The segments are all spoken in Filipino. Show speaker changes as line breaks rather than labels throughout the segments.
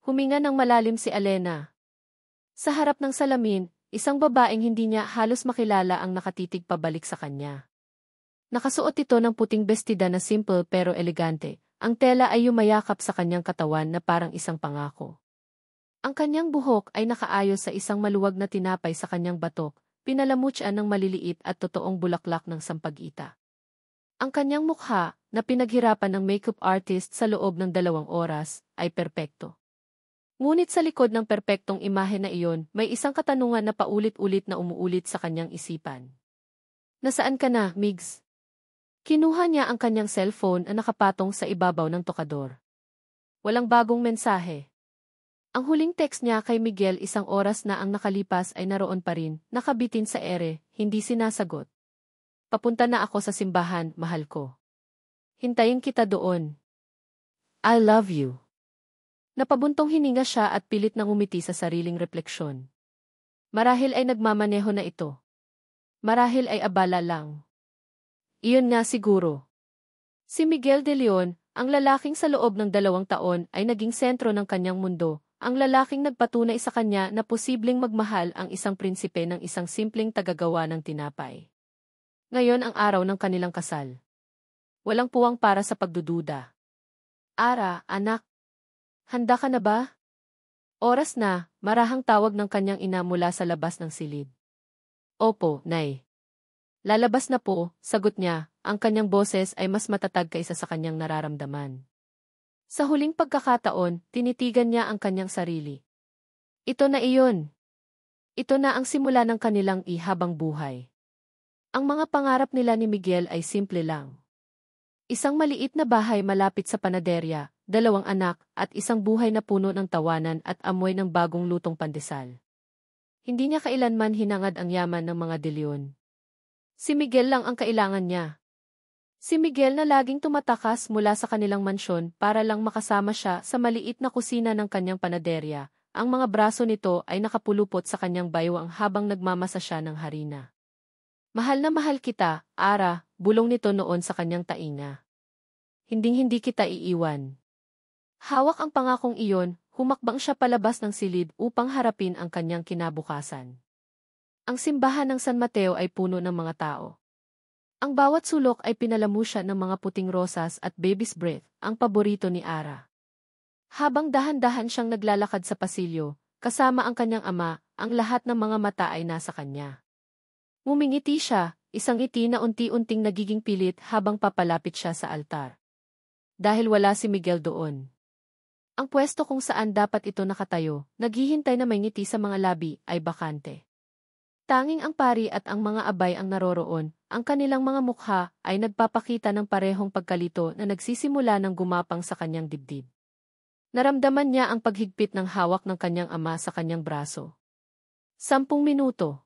Huminga ng malalim si Alena. Sa harap ng salamin, isang babaeng hindi niya halos makilala ang nakatitig pabalik sa kanya. Nakasuot ito ng puting bestida na simple pero elegante. Ang tela ay yumayakap sa kanyang katawan na parang isang pangako. Ang kanyang buhok ay nakaayos sa isang maluwag na tinapay sa kanyang batok, pinalamutyan ng maliliit at totoong bulaklak ng sampag-ita. Ang kanyang mukha, na pinaghirapan ng makeup artist sa loob ng 2 oras, ay perpekto. Ngunit sa likod ng perpektong imahe na iyon, may isang katanungan na paulit-ulit na umuulit sa kanyang isipan. Nasaan ka na, Migs? Kinuha niya ang kanyang cellphone na nakapatong sa ibabaw ng tokador. Walang bagong mensahe. Ang huling text niya kay Miguel 1 oras na ang nakalipas ay naroon pa rin, nakabitin sa ere, hindi sinasagot. Papunta na ako sa simbahan, mahal ko. Hintayin kita doon. I love you. Napabuntong hininga siya at pilit nang umiti sa sariling refleksyon. Marahil ay nagmamaneho na ito. Marahil ay abala lang. Iyon nga siguro. Si Miguel de Leon, ang lalaking sa loob ng 2 taon ay naging sentro ng kanyang mundo, ang lalaking nagpatunay sa kanya na posibleng magmahal ang isang prinsipe ng isang simpleng tagagawa ng tinapay. Ngayon ang araw ng kanilang kasal. Walang puwang para sa pagdududa. Ara, anak. Handa ka na ba? Oras na, marahang tawag ng kanyang ina mula sa labas ng silid. Opo, Nay. Lalabas na po, sagot niya, ang kanyang boses ay mas matatag kaysa sa kanyang nararamdaman. Sa huling pagkakataon, tinitigan niya ang kanyang sarili. Ito na iyon. Ito na ang simula ng kanilang ihabang buhay. Ang mga pangarap nila ni Miguel ay simple lang. Isang maliit na bahay malapit sa panaderya, 2 anak, at isang buhay na puno ng tawanan at amoy ng bagong lutong pandesal. Hindi niya kailanman hinangad ang yaman ng mga De Leon. Si Miguel lang ang kailangan niya. Si Miguel na laging tumatakas mula sa kanilang mansyon para lang makasama siya sa maliit na kusina ng kanyang panaderya. Ang mga braso nito ay nakapulupot sa kanyang baywang habang nagmamasa siya ng harina. Mahal na mahal kita, Ara, bulong nito noon sa kanyang tainga. Hinding-hindi kita iiwan. Hawak ang pangakong iyon, humakbang siya palabas ng silid upang harapin ang kanyang kinabukasan. Ang simbahan ng San Mateo ay puno ng mga tao. Ang bawat sulok ay pinalamusya ng mga puting rosas at baby's breath, ang paborito ni Ara. Habang dahan-dahan siyang naglalakad sa pasilyo, kasama ang kanyang ama, ang lahat ng mga mata ay nasa kanya. Ngumingiti siya, isang ngiti na unti-unting nagiging pilit habang papalapit siya sa altar. Dahil wala si Miguel doon. Ang pwesto kung saan dapat ito nakatayo, naghihintay na may ngiti sa mga labi, ay bakante. Tanging ang pari at ang mga abay ang naroroon, ang kanilang mga mukha ay nagpapakita ng parehong pagkalito na nagsisimula ng gumapang sa kanyang dibdib. Naramdaman niya ang paghigpit ng hawak ng kanyang ama sa kanyang braso. 10 minuto.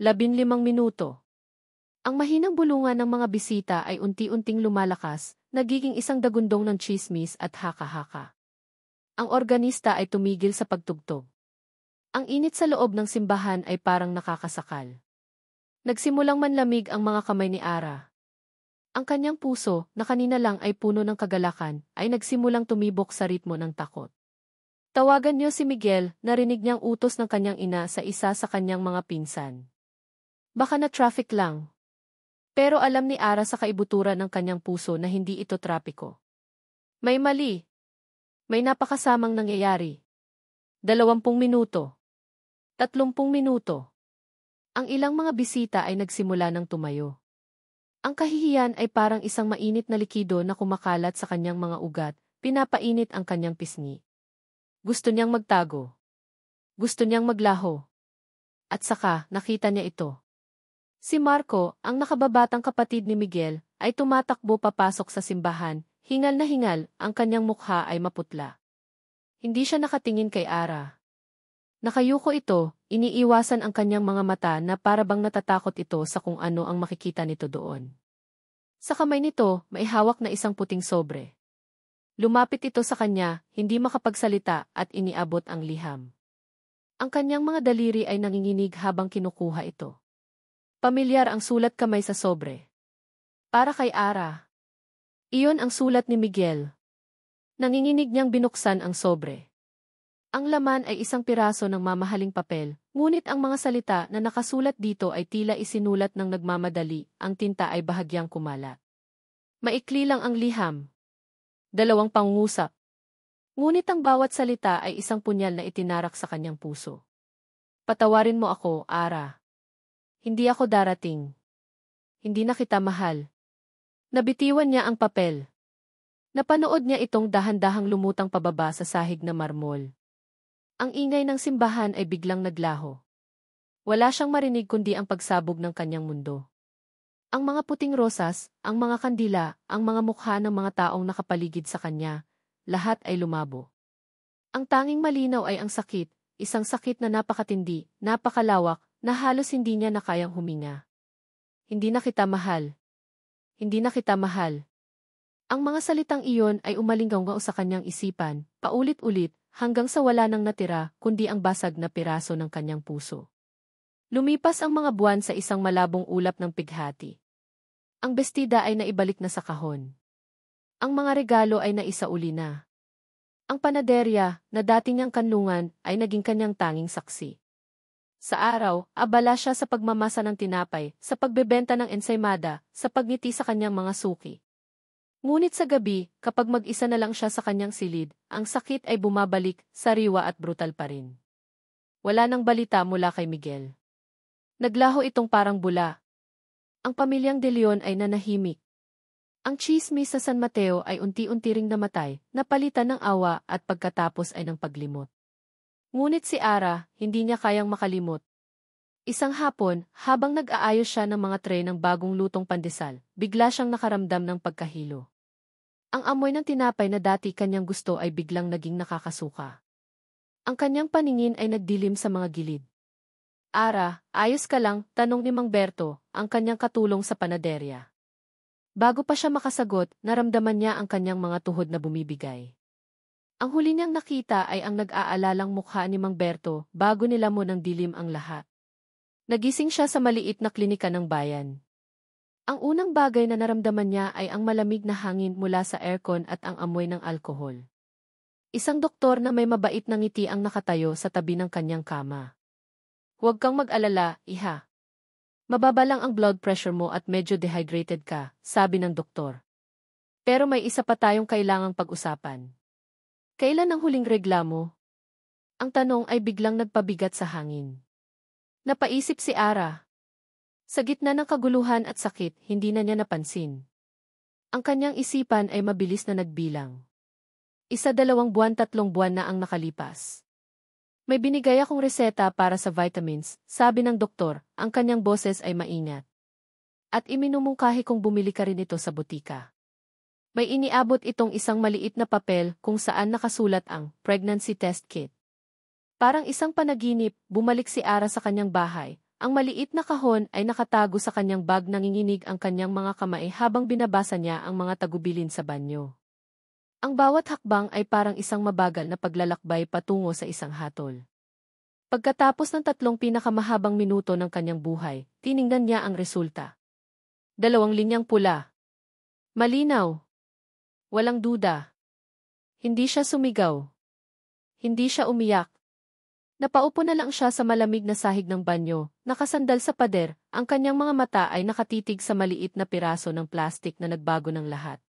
15 minuto. Ang mahinang bulungan ng mga bisita ay unti-unting lumalakas, nagiging isang dagundong ng tsismis at haka-haka. Ang organista ay tumigil sa pagtugtog. Ang init sa loob ng simbahan ay parang nakakasakal. Nagsimulang manlamig ang mga kamay ni Ara. Ang kanyang puso, na kanina lang ay puno ng kagalakan, ay nagsimulang tumibok sa ritmo ng takot. Tawagan niyo si Miguel, narinig niyang utos ng kanyang ina sa isa sa kanyang mga pinsan. Baka na traffic lang. Pero alam ni Ara sa kaibuturan ng kanyang puso na hindi ito trapiko. May mali. May napakasamang nangyayari. 20 minuto. 30 minuto. Ang ilang mga bisita ay nagsimula ng tumayo. Ang kahihiyan ay parang isang mainit na likido na kumakalat sa kanyang mga ugat, pinapainit ang kanyang pisngi. Gusto niyang magtago. Gusto niyang maglaho. At saka, nakita niya ito. Si Marco, ang nakababatang kapatid ni Miguel, ay tumatakbo papasok sa simbahan, hingal na hingal, ang kanyang mukha ay maputla. Hindi siya nakatingin kay Ara. Nakayuko ito, iniiwasan ang kanyang mga mata na parabang natatakot ito sa kung ano ang makikita nito doon. Sa kamay nito, may hawak na isang puting sobre. Lumapit ito sa kanya, hindi makapagsalita at iniabot ang liham. Ang kanyang mga daliri ay nanginginig habang kinukuha ito. Pamilyar ang sulat kamay sa sobre. Para kay Ara. Iyon ang sulat ni Miguel. Nanginginig niyang binuksan ang sobre. Ang laman ay isang piraso ng mamahaling papel, ngunit ang mga salita na nakasulat dito ay tila isinulat ng nagmamadali, ang tinta ay bahagyang kumalat. Maikli lang ang liham. Dalawang pangungusap. Ngunit ang bawat salita ay isang punyal na itinarak sa kanyang puso. Patawarin mo ako, Ara. Hindi ako darating. Hindi na kita mahal. Nabitiwan niya ang papel. Napanood niya itong dahan-dahang lumutang pababa sa sahig na marmol. Ang ingay ng simbahan ay biglang naglaho. Wala siyang marinig kundi ang pagsabog ng kanyang mundo. Ang mga puting rosas, ang mga kandila, ang mga mukha ng mga taong nakapaligid sa kanya, lahat ay lumabo. Ang tanging malinaw ay ang sakit, isang sakit na napakatindi, napakalawak, na halos hindi niya na kayang huminga. Hindi na kita mahal. Hindi na kita mahal. Ang mga salitang iyon ay umalinggaw sa kanyang isipan, paulit-ulit, hanggang sa wala nang natira, kundi ang basag na piraso ng kanyang puso. Lumipas ang mga buwan sa isang malabong ulap ng pighati. Ang bestida ay naibalik na sa kahon. Ang mga regalo ay naisauli na. Ang panaderya, na dati niyang kanlungan, ay naging kanyang tanging saksi. Sa araw, abala siya sa pagmamasa ng tinapay, sa pagbebenta ng ensaymada, sa pagngiti sa kanyang mga suki. Ngunit sa gabi, kapag mag-isa na lang siya sa kanyang silid, ang sakit ay bumabalik, sariwa at brutal pa rin. Wala nang balita mula kay Miguel. Naglaho itong parang bula. Ang pamilyang De Leon ay nanahimik. Ang tsismis sa San Mateo ay unti-unti ring namatay, napalitan ng awa at pagkatapos ay ng paglimot. Ngunit si Ara, hindi niya kayang makalimot. Isang hapon, habang nag-aayos siya ng mga tray ng bagong lutong pandesal, bigla siyang nakaramdam ng pagkahilo. Ang amoy ng tinapay na dati kanyang gusto ay biglang naging nakakasuka. Ang kanyang paningin ay nagdilim sa mga gilid. Ara, ayos ka lang, tanong ni Mang Berto, ang kanyang katulong sa panaderya. Bago pa siya makasagot, naramdaman niya ang kanyang mga tuhod na bumibigay. Ang huli niyang nakita ay ang nag-aalalang mukha ni Mang Berto bago nilamon ng dilim ang lahat. Nagising siya sa maliit na klinika ng bayan. Ang unang bagay na naramdaman niya ay ang malamig na hangin mula sa aircon at ang amoy ng alkohol. Isang doktor na may mabait na ngiti ang nakatayo sa tabi ng kanyang kama. Huwag kang mag-alala, iha. Mababa lang ang blood pressure mo at medyo dehydrated ka, sabi ng doktor. Pero may isa pa tayong kailangang pag-usapan. Kailan ang huling regla mo? Ang tanong ay biglang nagpabigat sa hangin. Napaisip si Ara. Sa gitna ng kaguluhan at sakit, hindi na niya napansin. Ang kanyang isipan ay mabilis na nagbilang. 1, 2 buwan, 3 buwan na ang nakalipas. May binigay akong reseta para sa vitamins, sabi ng doktor, ang kanyang boses ay maingat. At iminumungkahi kong bumili ka rin ito sa butika. May iniabot itong isang maliit na papel kung saan nakasulat ang pregnancy test kit. Parang isang panaginip, bumalik si Ara sa kanyang bahay. Ang maliit na kahon ay nakatago sa kanyang bag, nanginginig ang kanyang mga kamay habang binabasa niya ang mga tagubilin sa banyo. Ang bawat hakbang ay parang isang mabagal na paglalakbay patungo sa isang hatol. Pagkatapos ng 3 pinakamahabang minuto ng kanyang buhay, tiningnan niya ang resulta. 2 linyang pula. Malinaw. Walang duda. Hindi siya sumigaw. Hindi siya umiyak. Napaupo na lang siya sa malamig na sahig ng banyo, nakasandal sa pader, ang kanyang mga mata ay nakatitig sa maliit na piraso ng plastik na nagbago ng lahat.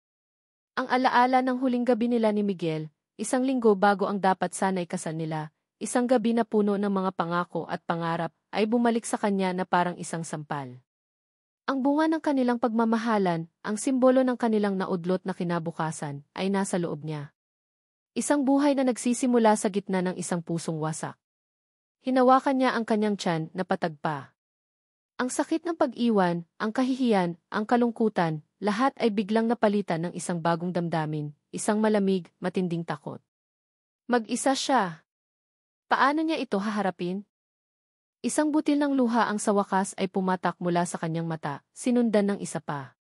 Ang alaala ng huling gabi nila ni Miguel, 1 linggo bago ang dapat sana'y kasal nila, isang gabi na puno ng mga pangako at pangarap, ay bumalik sa kanya na parang isang sampal. Ang bunga ng kanilang pagmamahalan, ang simbolo ng kanilang naudlot na kinabukasan, ay nasa loob niya. Isang buhay na nagsisimula sa gitna ng isang pusong wasak. Hinawakan niya ang kanyang tiyan na patagpa. Ang sakit ng pag-iwan, ang kahihiyan, ang kalungkutan, lahat ay biglang napalitan ng isang bagong damdamin, isang malamig, matinding takot. Mag-isa siya. Paano niya ito haharapin? Isang butil ng luha ang sa wakas ay pumatak mula sa kanyang mata, sinundan ng isa pa.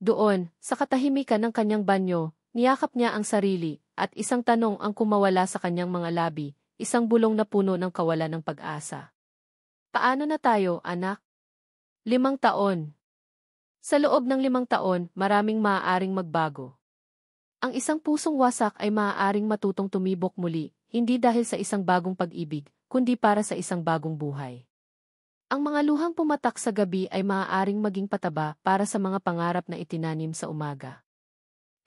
Doon, sa katahimikan ng kanyang banyo, niyakap niya ang sarili, at isang tanong ang kumawala sa kanyang mga labi, isang bulong na puno ng kawalan ng pag-asa. Paano na tayo, anak? 5 taon. Sa loob ng 5 taon, maraming maaaring magbago. Ang isang pusong wasak ay maaaring matutong tumibok muli, hindi dahil sa isang bagong pag-ibig, kundi para sa isang bagong buhay. Ang mga luhang pumatak sa gabi ay maaaring maging pataba para sa mga pangarap na itinanim sa umaga.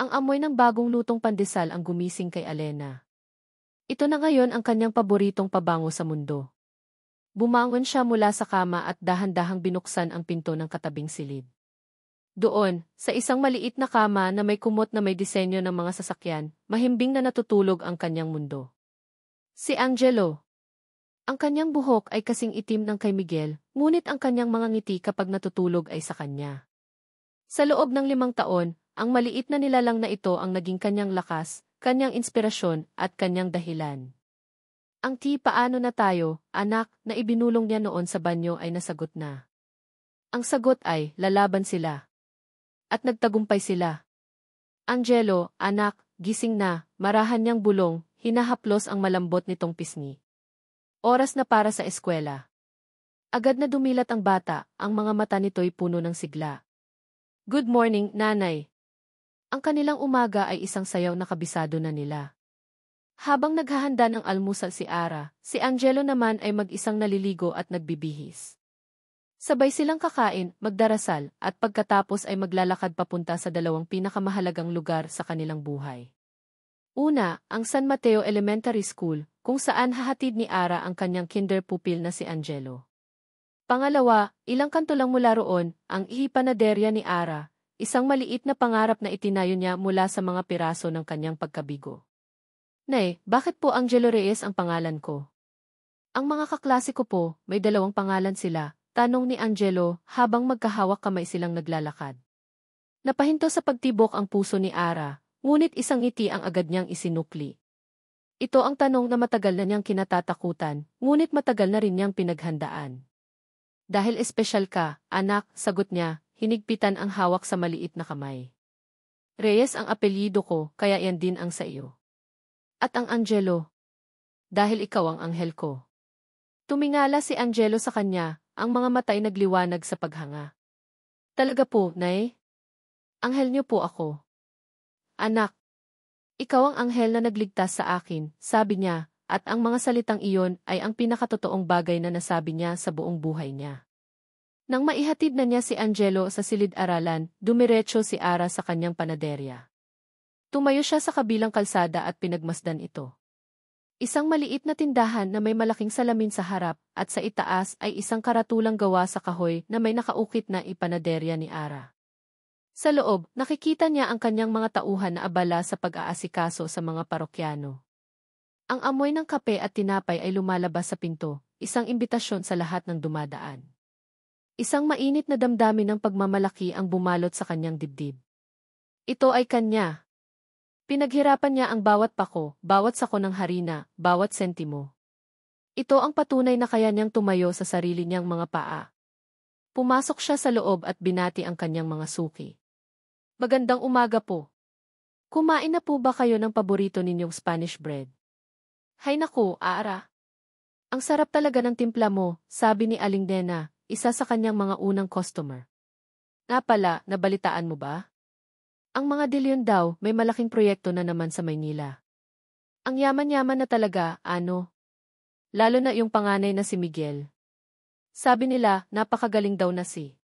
Ang amoy ng bagong lutong pandesal ang gumising kay Alena. Ito na ngayon ang kanyang paboritong pabango sa mundo. Bumangon siya mula sa kama at dahan-dahang binuksan ang pinto ng katabing silid. Doon, sa isang maliit na kama na may kumot na may disenyo ng mga sasakyan, mahimbing na natutulog ang kanyang mundo. Si Angelo. Ang kanyang buhok ay kasing itim ng kay Miguel, ngunit ang kanyang mga ngiti kapag natutulog ay sa kanya. Sa loob ng 5 taon, ang maliit na nilalang na ito ang naging kanyang lakas, kanyang inspirasyon, at kanyang dahilan. Ang paano na tayo, anak, na ibinulong niya noon sa banyo ay nasagot na. Ang sagot ay, lalaban sila. At nagtagumpay sila. Angelo, anak, gising na, marahan niyang bulong, hinahaplos ang malambot nitong pisngi. Oras na para sa eskwela. Agad na dumilat ang bata, ang mga mata nito'y puno ng sigla. Good morning, nanay. Ang kanilang umaga ay isang sayaw na kabisado na nila. Habang naghahanda ng almusal si Ara, si Angelo naman ay mag-isang naliligo at nagbibihis. Sabay silang kakain, magdarasal, at pagkatapos ay maglalakad papunta sa 2 pinakamahalagang lugar sa kanilang buhay. Una, ang San Mateo Elementary School, kung saan hahatid ni Ara ang kanyang kinder pupil na si Angelo. Pangalawa, ilang kanto lang mula roon, ang ihipanaderya ni Ara, isang maliit na pangarap na itinayo niya mula sa mga piraso ng kanyang pagkabigo. Nay, bakit po Angelo Reyes ang pangalan ko? Ang mga kaklase ko po, may 2 pangalan sila, tanong ni Angelo habang magkahawak kamay silang naglalakad. Napahinto sa pagtibok ang puso ni Ara, ngunit isang ngiti ang agad niyang isinukli. Ito ang tanong na matagal na niyang kinatatakutan, ngunit matagal na rin niyang pinaghandaan. Dahil espesyal ka, anak, sagot niya, hinigpitan ang hawak sa maliit na kamay. Reyes ang apelyido ko, kaya yan din ang sa iyo. At ang Angelo. Dahil ikaw ang anghel ko. Tumingala si Angelo sa kanya, ang mga mata'y nagliwanag sa paghanga. Talaga po, Nay? Anghel niyo po ako. Anak. Ikaw ang anghel na nagligtas sa akin, sabi niya, at ang mga salitang iyon ay ang pinakatotoong bagay na nasabi niya sa buong buhay niya. Nang maihatid na niya si Angelo sa silid-aralan, dumiretso si Ara sa kanyang panaderya. Tumayo siya sa kabilang kalsada at pinagmasdan ito. Isang maliit na tindahan na may malaking salamin sa harap at sa itaas ay isang karatulang gawa sa kahoy na may nakaukit na ipanaderya ni Ara. Sa loob, nakikita niya ang kanyang mga tauhan na abala sa pag-aasikaso sa mga parokyano. Ang amoy ng kape at tinapay ay lumalabas sa pinto, isang imbitasyon sa lahat ng dumadaan. Isang mainit na damdamin ng pagmamalaki ang bumalot sa kanyang dibdib. Ito ay kanya. Pinaghirapan niya ang bawat pako, bawat sako ng harina, bawat sentimo. Ito ang patunay na kaya niyang tumayo sa sarili niyang mga paa. Pumasok siya sa loob at binati ang kanyang mga suki. Magandang umaga po. Kumain na po ba kayo ng paborito ninyong Spanish bread? Hay naku, Ara. Ang sarap talaga ng timpla mo, sabi ni Aling Nena, isa sa kanyang mga unang customer. Nga pala, nabalitaan mo ba? Ang mga De Leon daw, may malaking proyekto na naman sa Maynila. Ang yaman-yaman na talaga, ano? Lalo na yung panganay na si Miguel. Sabi nila, napakagaling daw na si.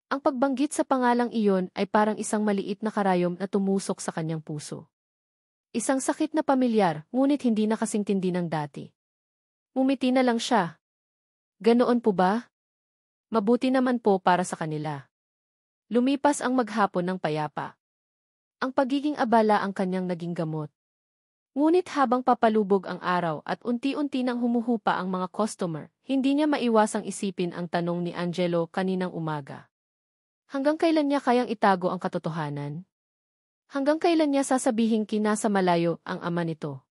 Ang pagbanggit sa pangalang iyon ay parang isang maliit na karayom na tumusok sa kanyang puso. Isang sakit na pamilyar, ngunit hindi na kasing tindi ng dati. Ngumiti na lang siya. Ganoon po ba? Mabuti naman po para sa kanila. Lumipas ang maghapon ng payapa. Ang pagiging abala ang kanyang naging gamot. Ngunit habang papalubog ang araw at unti-unti nang humuhupa ang mga customer, hindi niya maiwasang isipin ang tanong ni Angelo kaninang umaga. Hanggang kailan niya kayang itago ang katotohanan? Hanggang kailan niya sasabihin kinasa malayo ang ama nito?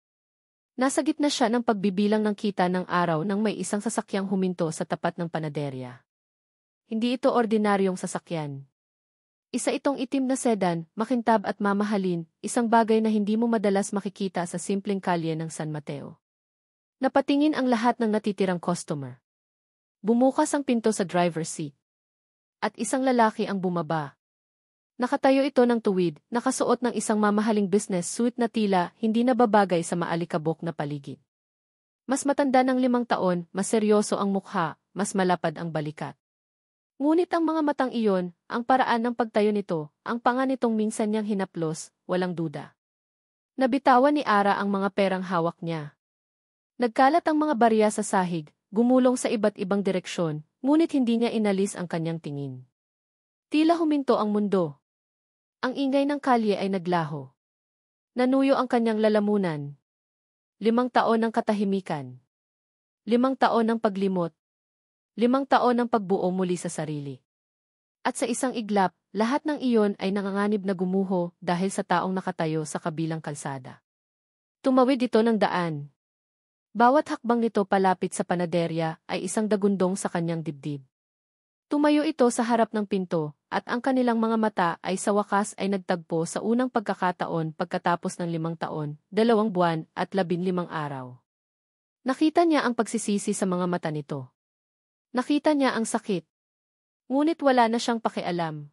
Nasa gitna siya ng pagbibilang ng kita ng araw nang may isang sasakyang huminto sa tapat ng panaderya. Hindi ito ordinaryong sasakyan. Isa itong itim na sedan, makintab at mamahalin, isang bagay na hindi mo madalas makikita sa simpleng kalye ng San Mateo. Napatingin ang lahat ng natitirang customer. Bumukas ang pinto sa driver's seat. At isang lalaki ang bumaba. Nakatayo ito ng tuwid, nakasuot ng isang mamahaling business suit na tila hindi nababagay sa maalikabok na paligid. Mas matanda ng 5 taon, mas seryoso ang mukha, mas malapad ang balikat. Ngunit ang mga matang iyon, ang paraan ng pagtayo nito, ang panga nitong minsan niyang hinaplos, walang duda. Nabitawan ni Ara ang mga perang hawak niya. Nagkalat ang mga barya sa sahig, gumulong sa iba't ibang direksyon, ngunit hindi niya inalis ang kanyang tingin. Tila huminto ang mundo. Ang ingay ng kalye ay naglaho. Nanuyo ang kanyang lalamunan. 5 taon ng katahimikan. 5 taon ng paglimot. 5 taon ng pagbuo muli sa sarili. At sa isang iglap, lahat ng iyon ay nanganganib na gumuho dahil sa taong nakatayo sa kabilang kalsada. Tumawid ito ng daan. Bawat hakbang nito palapit sa panaderya ay isang dagundong sa kanyang dibdib. Tumayo ito sa harap ng pinto, at ang kanilang mga mata ay sa wakas ay nagtagpo sa unang pagkakataon pagkatapos ng 5 taon, 2 buwan at 15 araw. Nakita niya ang pagsisisi sa mga mata nito. Nakita niya ang sakit. Ngunit wala na siyang pakialam.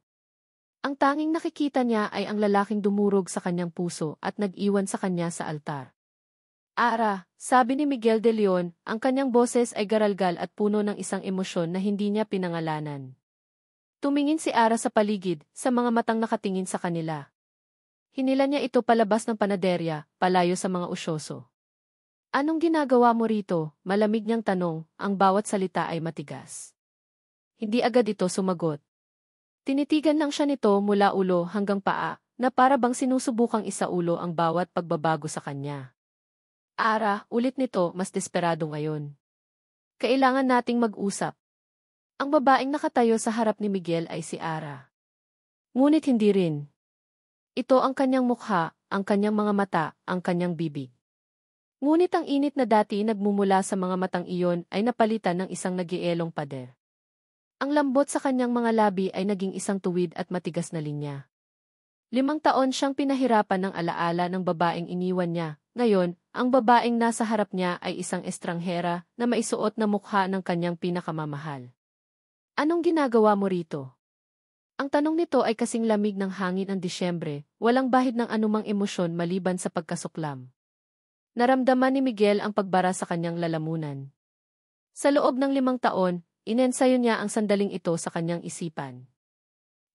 Ang tanging nakikita niya ay ang lalaking dumurog sa kanyang puso at nag-iwan sa kanya sa altar. Ara, sabi ni Miguel de Leon, ang kanyang boses ay garalgal at puno ng isang emosyon na hindi niya pinangalanan. Tumingin si Ara sa paligid, sa mga matang nakatingin sa kanila. Hinila niya ito palabas ng panaderya, palayo sa mga usyoso. Anong ginagawa mo rito? Malamig niyang tanong, ang bawat salita ay matigas. Hindi agad ito sumagot. Tinitigan lang siya nito mula ulo hanggang paa, na para bang sinusubukang isaulo ang bawat pagbabago sa kanya. Ara, ulit nito, mas desperado ngayon. Kailangan nating mag-usap. Ang babaeng nakatayo sa harap ni Miguel ay si Ara. Ngunit hindi rin. Ito ang kanyang mukha, ang kanyang mga mata, ang kanyang bibig. Ngunit ang init na dati nagmumula sa mga matang iyon ay napalitan ng isang nagielong pader. Ang lambot sa kanyang mga labi ay naging isang tuwid at matigas na linya. 5 taon siyang pinahirapan ng alaala ng babaeng iniwan niya. Ngayon, ang babaeng nasa harap niya ay isang estranghera na maisuot na mukha ng kanyang pinakamamahal. Anong ginagawa mo rito? Ang tanong nito ay kasing lamig ng hangin ng Disyembre, walang bahid ng anumang emosyon maliban sa pagkasuklam. Naramdaman ni Miguel ang pagbara sa kanyang lalamunan. Sa loob ng 5 taon, inensayo niya ang sandaling ito sa kanyang isipan.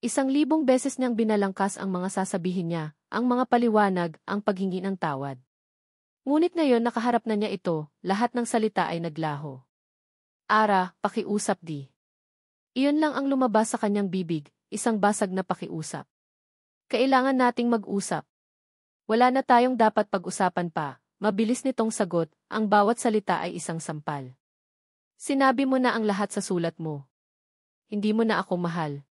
1,000 beses niyang binalangkas ang mga sasabihin niya, ang mga paliwanag, ang paghingi ng tawad. Ngunit ngayon nakaharap na niya ito, lahat ng salita ay naglaho. Ara, pakiusap di. Iyon lang ang lumabas sa kanyang bibig, isang basag na pakiusap. Kailangan nating mag-usap. Wala na tayong dapat pag-usapan pa, mabilis nitong sagot, ang bawat salita ay isang sampal. Sinabi mo na ang lahat sa sulat mo. Hindi mo na ako mahal.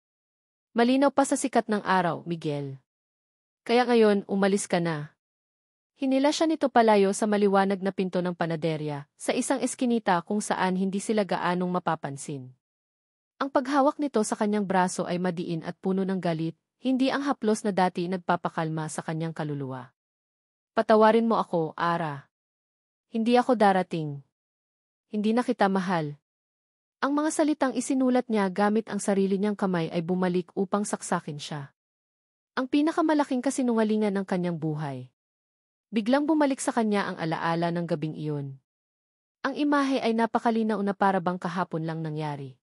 Malinaw pa sa sikat ng araw, Miguel. Kaya ngayon, umalis ka na. Hinila siya nito palayo sa maliwanag na pinto ng panaderya, sa isang eskinita kung saan hindi sila gaanong mapapansin. Ang paghawak nito sa kanyang braso ay madiin at puno ng galit, hindi ang haplos na dati nagpapakalma sa kanyang kaluluwa. Patawarin mo ako, Ara. Hindi ako darating. Hindi na kita mahal. Ang mga salitang isinulat niya gamit ang sarili niyang kamay ay bumalik upang saksakin siya. Ang pinakamalaking kasinungalingan ng kanyang buhay. Biglang bumalik sa kanya ang alaala ng gabing iyon. Ang imahe ay napakalinaw na para bang kahapon lang nangyari.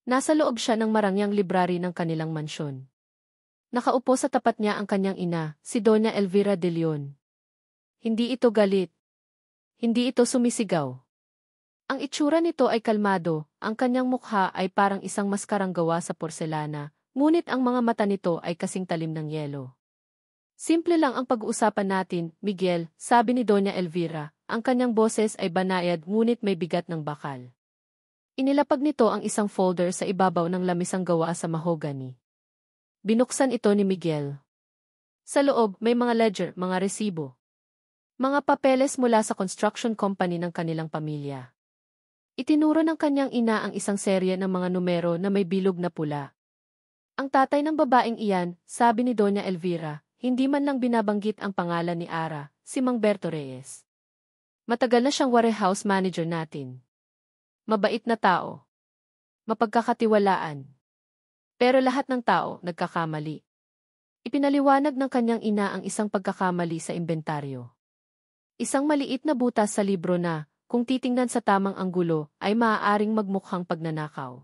Nasa loob siya ng marangyang library ng kanilang mansyon. Nakaupo sa tapat niya ang kanyang ina, si Doña Elvira de Leon. Hindi ito galit. Hindi ito sumisigaw. Ang itsura nito ay kalmado, ang kanyang mukha ay parang isang maskarang gawa sa porselana, ngunit ang mga mata nito ay kasing talim ng yelo. Simple lang ang pag-uusapan natin, Miguel, sabi ni Doña Elvira, ang kanyang boses ay banayad ngunit may bigat ng bakal. Inilapag nito ang isang folder sa ibabaw ng lamisang gawa sa mahogany. Binuksan ito ni Miguel. Sa loob, may mga ledger, mga resibo. Mga papeles mula sa construction company ng kanilang pamilya. Itinuro ng kanyang ina ang isang serye ng mga numero na may bilog na pula. Ang tatay ng babaeng iyan, sabi ni Doña Elvira, hindi man lang binabanggit ang pangalan ni Ara, si Mang Berto Reyes. Matagal na siyang warehouse manager natin. Mabait na tao. Mapagkakatiwalaan. Pero lahat ng tao nagkakamali. Ipinaliwanag ng kanyang ina ang isang pagkakamali sa inventaryo. Isang maliit na butas sa libro na, kung titingnan sa tamang anggulo, ay maaaring magmukhang pagnanakaw.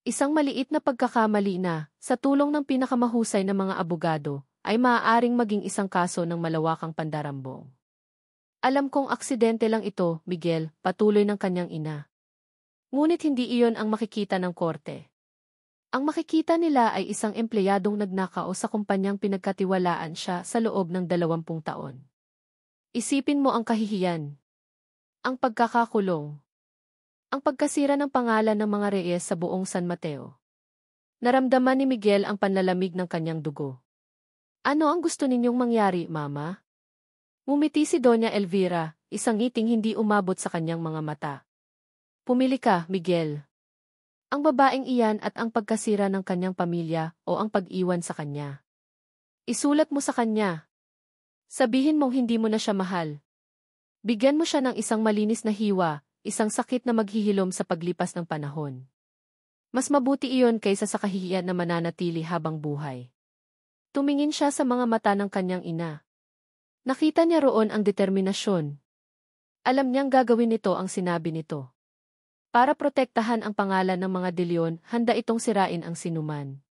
Isang maliit na pagkakamali na, sa tulong ng pinakamahusay na mga abogado, ay maaaring maging isang kaso ng malawakang pandarambong. Alam kong aksidente lang ito, Miguel, patuloy ng kanyang ina. Ngunit hindi iyon ang makikita ng korte. Ang makikita nila ay isang empleyadong nagnakaw sa kumpanyang pinagkatiwalaan siya sa loob ng 20 taon. Isipin mo ang kahihiyan. Ang pagkakakulong. Ang pagkasira ng pangalan ng mga Reyes sa buong San Mateo. Naramdaman ni Miguel ang panlalamig ng kanyang dugo. Ano ang gusto ninyong mangyari, Mama? Ngumiti si Doña Elvira, isang ngiting hindi umabot sa kanyang mga mata. Pumili ka, Miguel. Ang babaeng iyan at ang pagkasira ng kanyang pamilya o ang pag-iwan sa kanya. Isulat mo sa kanya. Sabihin mong hindi mo na siya mahal. Bigyan mo siya ng isang malinis na hiwa, isang sakit na maghihilom sa paglipas ng panahon. Mas mabuti iyon kaysa sa kahihiyan na mananatili habang buhay. Tumingin siya sa mga mata ng kanyang ina. Nakita niya roon ang determinasyon. Alam niyang gagawin nito ang sinabi nito. Para protektahan ang pangalan ng mga De Leon, handa itong sirain ang sinuman.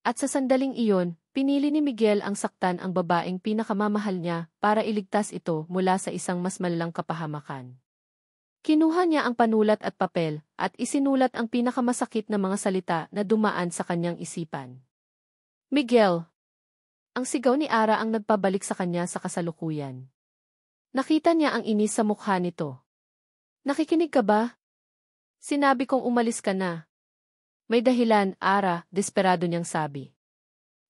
At sa sandaling iyon, pinili ni Miguel ang saktan ang babaeng pinakamamahal niya para iligtas ito mula sa isang mas malalang kapahamakan. Kinuha niya ang panulat at papel at isinulat ang pinakamasakit na mga salita na dumaan sa kanyang isipan. Miguel! Ang sigaw ni Ara ang nagpabalik sa kanya sa kasalukuyan. Nakita niya ang inis sa mukha nito. Nakikinig ka ba? Sinabi kong umalis ka na. May dahilan, Ara, desperado niyang sabi.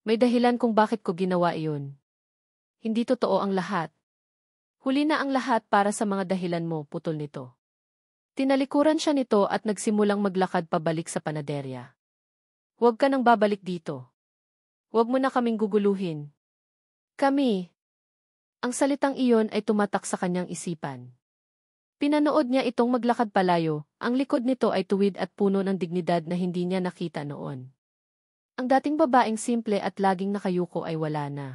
May dahilan kung bakit ko ginawa iyon. Hindi totoo ang lahat. Huli na ang lahat para sa mga dahilan mo, putol nito. Tinalikuran siya nito at nagsimulang maglakad pabalik sa panaderya. Huwag ka nang babalik dito. Huwag mo na kaming guguluhin. Kami. Ang salitang iyon ay tumatak sa kanyang isipan. Pinanood niya itong maglakad palayo, ang likod nito ay tuwid at puno ng dignidad na hindi niya nakita noon. Ang dating babaeng simple at laging nakayuko ay wala na.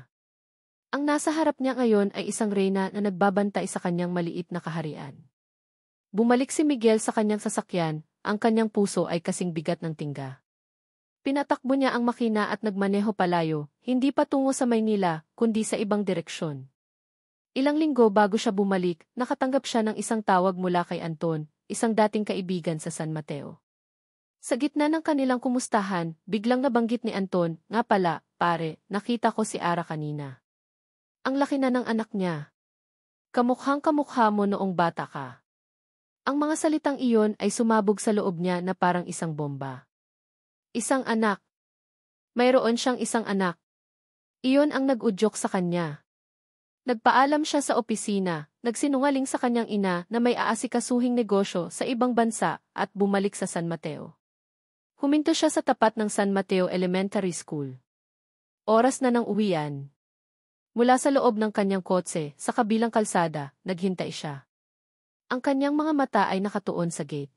Ang nasa harap niya ngayon ay isang reyna na nagbabantay sa kanyang maliit na kaharian. Bumalik si Miguel sa kanyang sasakyan, ang kanyang puso ay kasing bigat ng tingga. Pinatakbo niya ang makina at nagmaneho palayo, hindi patungo sa Maynila, kundi sa ibang direksyon. Ilang linggo bago siya bumalik, nakatanggap siya ng isang tawag mula kay Anton, isang dating kaibigan sa San Mateo. Sa gitna ng kanilang kumustahan, biglang nabanggit ni Anton, nga pala, pare, nakita ko si Ara kanina. Ang laki na ng anak niya. Kamukhang-kamukha mo noong bata ka. Ang mga salitang iyon ay sumabog sa loob niya na parang isang bomba. Isang anak. Mayroon siyang isang anak. Iyon ang nag-udyok sa kanya. Nagpaalam siya sa opisina, nagsinungaling sa kanyang ina na may aasikasuhing negosyo sa ibang bansa at bumalik sa San Mateo. Huminto siya sa tapat ng San Mateo Elementary School. Oras na ng uwian. Mula sa loob ng kanyang kotse, sa kabilang kalsada, naghintay siya. Ang kanyang mga mata ay nakatuon sa gate.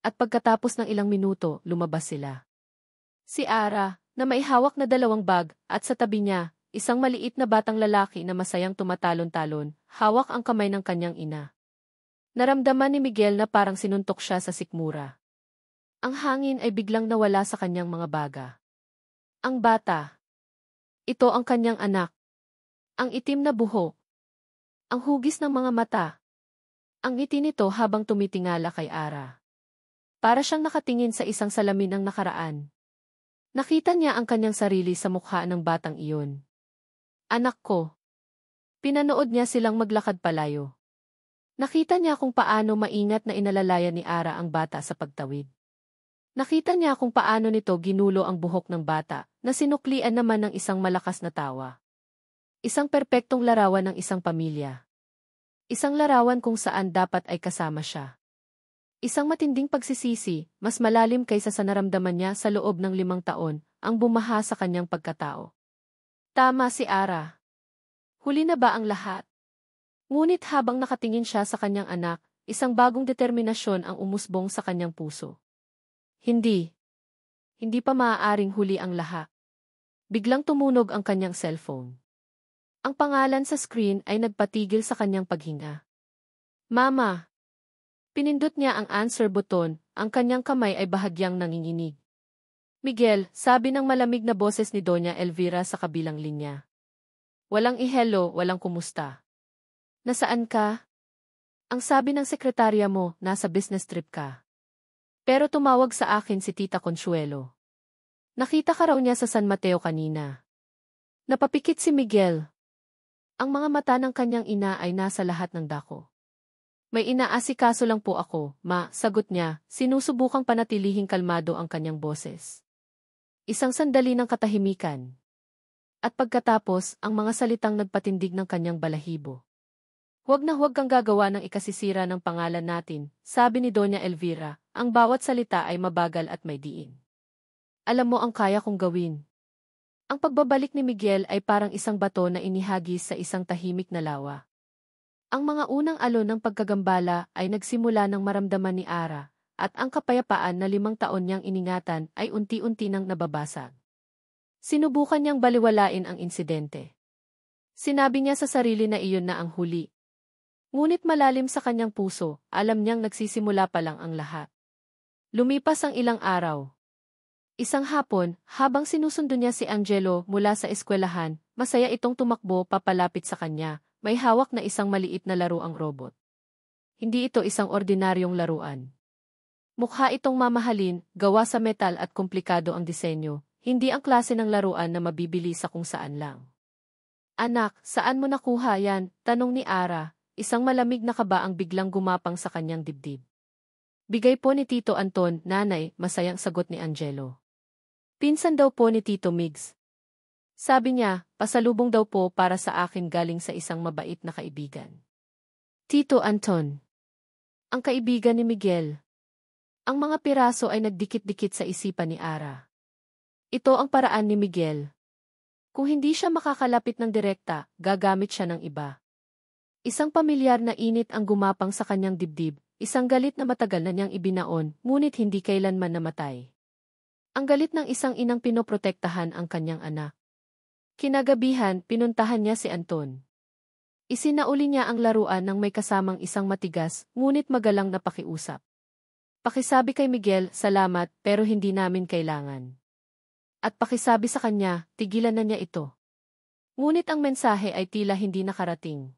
At pagkatapos ng ilang minuto, lumabas sila. Si Ara, na may hawak na 2 bag, at sa tabi niya, isang maliit na batang lalaki na masayang tumatalon-talon, hawak ang kamay ng kanyang ina. Naramdaman ni Miguel na parang sinuntok siya sa sikmura. Ang hangin ay biglang nawala sa kanyang mga baga. Ang bata. Ito ang kanyang anak. Ang itim na buhok. Ang hugis ng mga mata. Ang ngiti nito habang tumitingala kay Ara. Para siyang nakatingin sa isang salamin ng nakaraan. Nakita niya ang kanyang sarili sa mukha ng batang iyon. Anak ko. Pinanood niya silang maglakad palayo. Nakita niya kung paano maingat na inalalayan ni Ara ang bata sa pagtawid. Nakita niya kung paano nito ginulo ang buhok ng bata, na sinuklian naman ng isang malakas na tawa. Isang perpektong larawan ng isang pamilya. Isang larawan kung saan dapat ay kasama siya. Isang matinding pagsisisi, mas malalim kaysa sa naramdaman niya sa loob ng 5 taon, ang bumaha sa kanyang pagkatao. Tama si Ara. Huli na ba ang lahat? Ngunit habang nakatingin siya sa kanyang anak, isang bagong determinasyon ang umusbong sa kanyang puso. Hindi. Hindi pa maaaring huli ang lahat. Biglang tumunog ang kanyang cellphone. Ang pangalan sa screen ay nagpatigil sa kanyang paghinga. Mama! Pinindot niya ang answer button, ang kanyang kamay ay bahagyang nanginginig. Miguel, sabi ng malamig na boses ni Doña Elvira sa kabilang linya. Walang ihelo, walang kumusta. Nasaan ka? Ang sabi ng sekretarya mo, nasa business trip ka. Pero tumawag sa akin si Tita Consuelo. Nakita ka raw niya sa San Mateo kanina. Napapikit si Miguel. Ang mga mata ng kanyang ina ay nasa lahat ng dako. May inaasikaso lang po ako, ma, sagot niya, sinusubukang panatilihing kalmado ang kanyang boses. Isang sandali ng katahimikan. At pagkatapos, ang mga salitang nagpatindig ng kanyang balahibo. Huwag na huwag kang gagawa ng ikasisira ng pangalan natin, sabi ni Doña Elvira, ang bawat salita ay mabagal at may diin. Alam mo ang kaya kong gawin. Ang pagbabalik ni Miguel ay parang isang bato na inihagis sa isang tahimik na lawa. Ang mga unang alon ng pagkagambala ay nagsimula ng maramdaman ni Ara, at ang kapayapaan na 5 taon niyang iningatan ay unti-unti nang nababasag. Sinubukan niyang baliwalain ang insidente. Sinabi niya sa sarili na iyon na ang huli. Ngunit malalim sa kanyang puso, alam niyang nagsisimula pa lang ang lahat. Lumipas ang ilang araw. Isang hapon, habang sinusundo niya si Angelo mula sa eskwelahan, masaya itong tumakbo papalapit sa kanya. May hawak na isang maliit na laruang robot. Hindi ito isang ordinaryong laruan. Mukha itong mamahalin, gawa sa metal at komplikado ang disenyo, hindi ang klase ng laruan na mabibili sa kung saan lang. Anak, saan mo nakuha yan? Tanong ni Ara, isang malamig na kaba ang biglang gumapang sa kanyang dibdib. Bigay po ni Tito Anton, nanay, masayang sagot ni Angelo. Pinsan daw po ni Tito Migs. Sabi niya, pasalubong daw po para sa akin galing sa isang mabait na kaibigan. Tito Anton. Ang kaibigan ni Miguel. Ang mga piraso ay nagdikit-dikit sa isipan ni Ara. Ito ang paraan ni Miguel. Kung hindi siya makakalapit ng direkta, gagamit siya ng iba. Isang pamilyar na init ang gumapang sa kanyang dibdib, isang galit na matagal na niyang ibinaon, ngunit hindi kailanman namatay. Ang galit ng isang inang pinoprotektahan ang kanyang anak. Kinagabihan, pinuntahan niya si Anton. Isinauli niya ang laruan ng may kasamang isang matigas, ngunit magalang na pakiusap. Pakisabi kay Miguel, salamat, pero hindi namin kailangan. At pakisabi sa kanya, tigilan na niya ito. Ngunit ang mensahe ay tila hindi nakarating.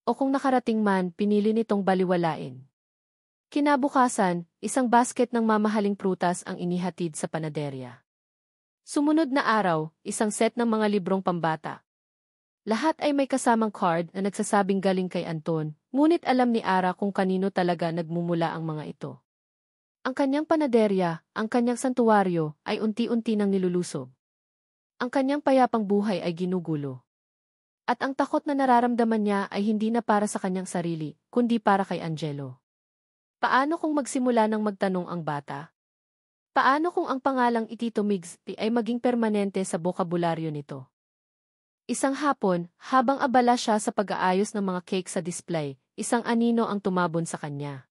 O kung nakarating man, pinili nitong baliwalain. Kinabukasan, isang basket ng mamahaling prutas ang inihatid sa panaderya. Sumunod na araw, isang set ng mga librong pambata. Lahat ay may kasamang card na nagsasabing galing kay Anton, ngunit alam ni Ara kung kanino talaga nagmumula ang mga ito. Ang kanyang panaderya, ang kanyang santuwaryo, ay unti-unti nang nilulusob. Ang kanyang payapang buhay ay ginugulo. At ang takot na nararamdaman niya ay hindi na para sa kanyang sarili, kundi para kay Angelo. Paano kung magsimula ng magtanong ang bata? Paano kung ang pangalang Tito Migs ay maging permanente sa bokabularyo nito? Isang hapon, habang abala siya sa pag-aayos ng mga cake sa display, isang anino ang tumabon sa kanya.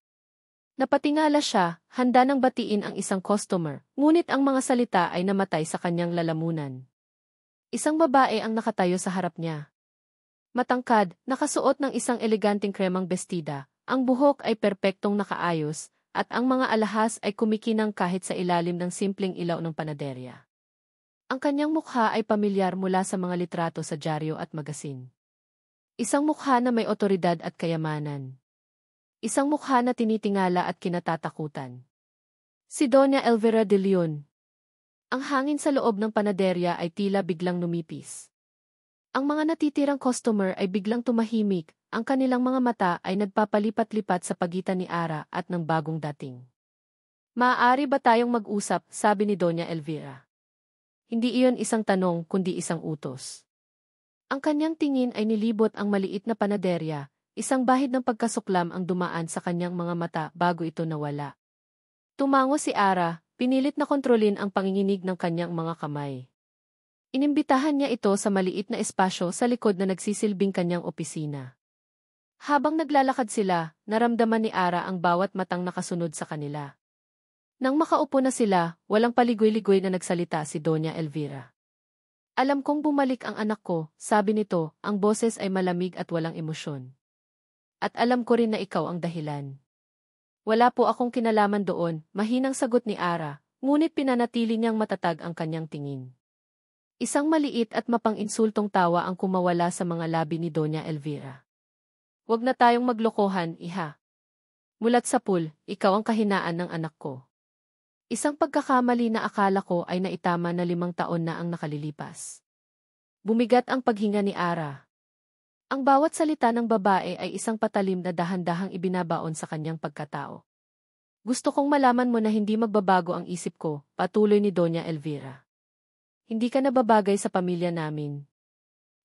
Napatingala siya, handa nang batiin ang isang customer, ngunit ang mga salita ay namatay sa kanyang lalamunan. Isang babae ang nakatayo sa harap niya. Matangkad, nakasuot ng isang eleganteng kremang bestida, ang buhok ay perpektong nakaayos, at ang mga alahas ay kumikinang kahit sa ilalim ng simpleng ilaw ng panaderya. Ang kanyang mukha ay pamilyar mula sa mga litrato sa dyaryo at magasin. Isang mukha na may otoridad at kayamanan. Isang mukha na tinitingala at kinatatakutan. Si Doña Elvira de Leon. Ang hangin sa loob ng panaderya ay tila biglang numipis. Ang mga natitirang customer ay biglang tumahimik, ang kanilang mga mata ay nagpapalipat-lipat sa pagitan ni Ara at ng bagong dating. Maaari ba tayong mag-usap, sabi ni Doña Elvira. Hindi iyon isang tanong kundi isang utos. Ang kanyang tingin ay nilibot ang maliit na panaderya, isang bahid ng pagkasuklam ang dumaan sa kanyang mga mata bago ito nawala. Tumango si Ara, pinilit na kontrolin ang panginginig ng kanyang mga kamay. Inimbitahan niya ito sa maliit na espasyo sa likod na nagsisilbing kanyang opisina. Habang naglalakad sila, naramdaman ni Ara ang bawat matang nakasunod sa kanila. Nang makaupo na sila, walang paligoy-ligoy na nagsalita si Doña Elvira. Alam kong bumalik ang anak ko, sabi nito, ang boses ay malamig at walang emosyon. At alam ko rin na ikaw ang dahilan. Wala po akong kinalaman doon, mahinang sagot ni Ara, ngunit pinanatili niyang matatag ang kanyang tingin. Isang maliit at mapang-insultong tawa ang kumawala sa mga labi ni Doña Elvira. Huwag na tayong maglokohan, iha. Mulat sa pool, ikaw ang kahinaan ng anak ko. Isang pagkakamali na akala ko ay naitama na 5 taon na ang nakalilipas. Bumigat ang paghinga ni Ara. Ang bawat salita ng babae ay isang patalim na dahan-dahang ibinabaon sa kanyang pagkatao. Gusto kong malaman mo na hindi magbabago ang isip ko, patuloy ni Doña Elvira. Hindi ka nababagay sa pamilya namin.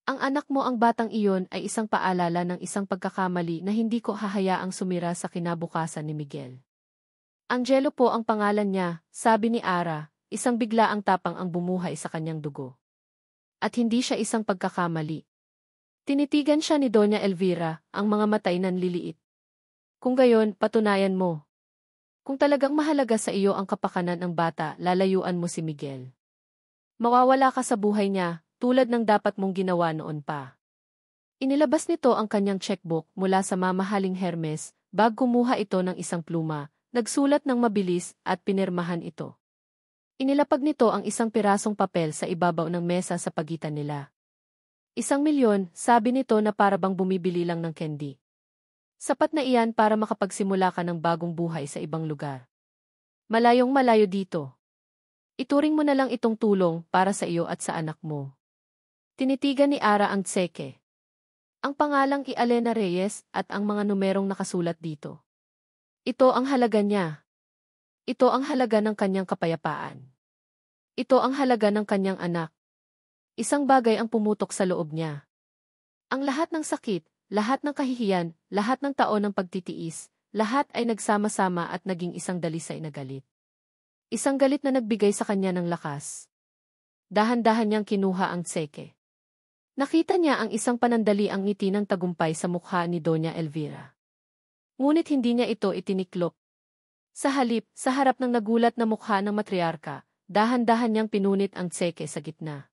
Ang anak mo ang batang iyon ay isang paalala ng isang pagkakamali na hindi ko hahayaang sumira sa kinabukasan ni Miguel. Angelo po ang pangalan niya, sabi ni Ara, isang biglaang tapang ang bumuhay sa kanyang dugo. At hindi siya isang pagkakamali. Tinitigan siya ni Doña Elvira, ang mga matay nanliliit. Kung gayon, patunayan mo. Kung talagang mahalaga sa iyo ang kapakanan ng bata, lalayuan mo si Miguel. Mawawala ka sa buhay niya, tulad ng dapat mong ginawa noon pa. Inilabas nito ang kanyang checkbook mula sa mamahaling Hermes, bago kumuha ito ng isang pluma. Nagsulat ng mabilis at pinirmahan ito. Inilapag nito ang isang pirasong papel sa ibabaw ng mesa sa pagitan nila. 1,000,000, sabi nito na parabang bumibili lang ng candy. Sapat na iyan para makapagsimula ka ng bagong buhay sa ibang lugar. Malayong malayo dito. Ituring mo na lang itong tulong para sa iyo at sa anak mo. Tinitigan ni Ara ang tseke. Ang pangalang Elena Reyes at ang mga numerong nakasulat dito. Ito ang halaga niya. Ito ang halaga ng kanyang kapayapaan. Ito ang halaga ng kanyang anak. Isang bagay ang pumutok sa loob niya. Ang lahat ng sakit, lahat ng kahihiyan, lahat ng taon ng pagtitiis, lahat ay nagsama-sama at naging isang dalisay na galit. Isang galit na nagbigay sa kanya ng lakas. Dahan-dahan niyang kinuha ang tseke. Nakita niya ang isang panandaliang ngiti ng tagumpay sa mukha ni Doña Elvira. Ngunit hindi niya ito itiniklop. Sa halip, sa harap ng nagulat na mukha ng matriarka, dahan-dahan niyang pinunit ang tseke sa gitna.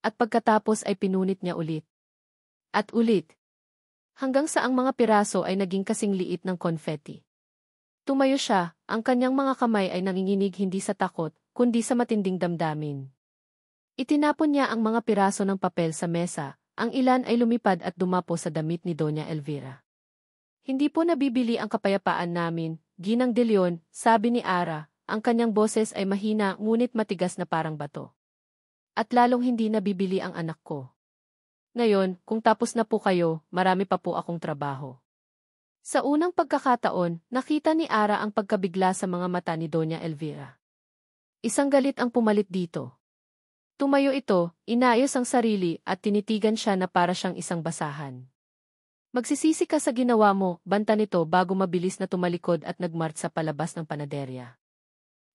At pagkatapos ay pinunit niya ulit. At ulit. Hanggang sa ang mga piraso ay naging kasing liit ng konfeti. Tumayo siya, ang kanyang mga kamay ay nanginginig hindi sa takot, kundi sa matinding damdamin. Itinapon niya ang mga piraso ng papel sa mesa, ang ilan ay lumipad at dumapo sa damit ni Doña Elvira. Hindi po nabibili ang kapayapaan namin, Ginang De Leon, sabi ni Ara, ang kanyang boses ay mahina ngunit matigas na parang bato. At lalong hindi nabibili ang anak ko. Ngayon, kung tapos na po kayo, marami pa po akong trabaho. Sa unang pagkakataon, nakita ni Ara ang pagkabigla sa mga mata ni Doña Elvira. Isang galit ang pumalit dito. Tumayo ito, inayos ang sarili at tinitigan siya na para siyang isang basahan. Magsisisi ka sa ginawa mo, banta nito bago mabilis na tumalikod at nagmartsa palabas ng panaderya.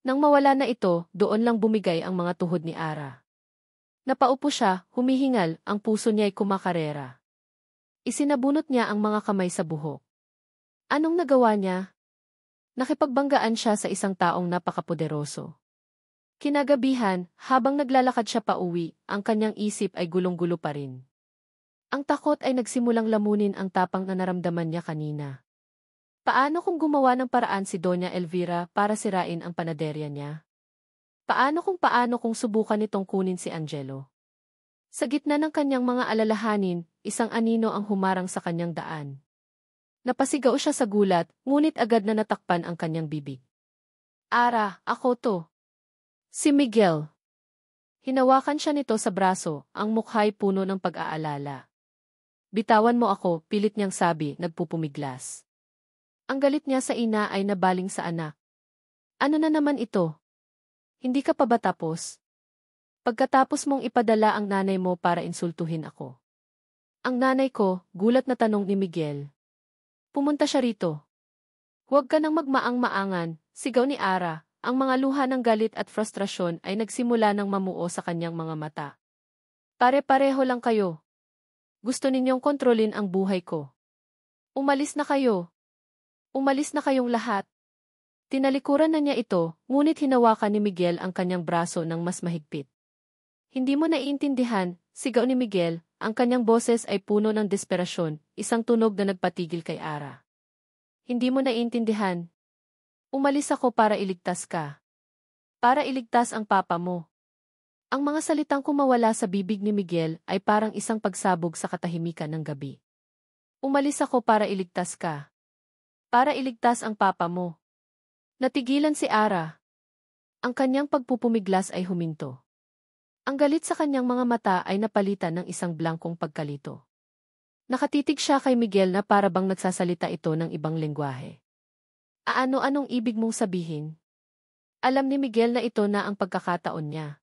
Nang mawala na ito, doon lang bumigay ang mga tuhod ni Ara. Napaupo siya, humihingal, ang puso niya ay kumakarera. Isinabunot niya ang mga kamay sa buhok. Anong nagawa niya? Nakipagbanggaan siya sa isang taong napakapoderoso. Kinagabihan, habang naglalakad siya pauwi, ang kanyang isip ay gulong-gulo pa rin. Ang takot ay nagsimulang lamunin ang tapang na naramdaman niya kanina. Paano kung gumawa ng paraan si Doña Elvira para sirain ang panaderya niya? Paano kung subukan nitong kunin si Angelo? Sa gitna ng kanyang mga alalahanin, isang anino ang humarang sa kanyang daan. Napasigaw siya sa gulat, ngunit agad na natakpan ang kanyang bibig. Ara, ako to. Si Miguel. Hinawakan siya nito sa braso, ang mukha'y puno ng pag-aalala. Bitawan mo ako, pilit niyang sabi, nagpupumiglas. Ang galit niya sa ina ay nabaling sa anak. Ano na naman ito? Hindi ka pa ba tapos? Pagkatapos mong ipadala ang nanay mo para insultuhin ako. Ang nanay ko, gulat na tanong ni Miguel. Pumunta siya rito. Huwag ka nang magmaang-maangan, sigaw ni Ara. Ang mga luha ng galit at frustrasyon ay nagsimula ng mamuo sa kanyang mga mata. Pare-pareho lang kayo. Gusto ninyong kontrolin ang buhay ko. Umalis na kayo. Umalis na kayong lahat. Tinalikuran na niya ito, ngunit hinawakan ni Miguel ang kanyang braso ng mas mahigpit. Hindi mo naiintindihan, sigaw ni Miguel, ang kanyang boses ay puno ng desperasyon, isang tunog na nagpatigil kay Ara. Hindi mo naiintindihan. Umalis ako para iligtas ka. Para iligtas ang papa mo. Ang mga salitang kumawala sa bibig ni Miguel ay parang isang pagsabog sa katahimikan ng gabi. Umalis ako para iligtas ka. Para iligtas ang papa mo. Natigilan si Ara. Ang kanyang pagpupumiglas ay huminto. Ang galit sa kanyang mga mata ay napalitan ng isang blankong pagkalito. Nakatitig siya kay Miguel na para bang nagsasalita ito ng ibang lengguwahe. Ano-anong ibig mong sabihin? Alam ni Miguel na ito na ang pagkakataon niya.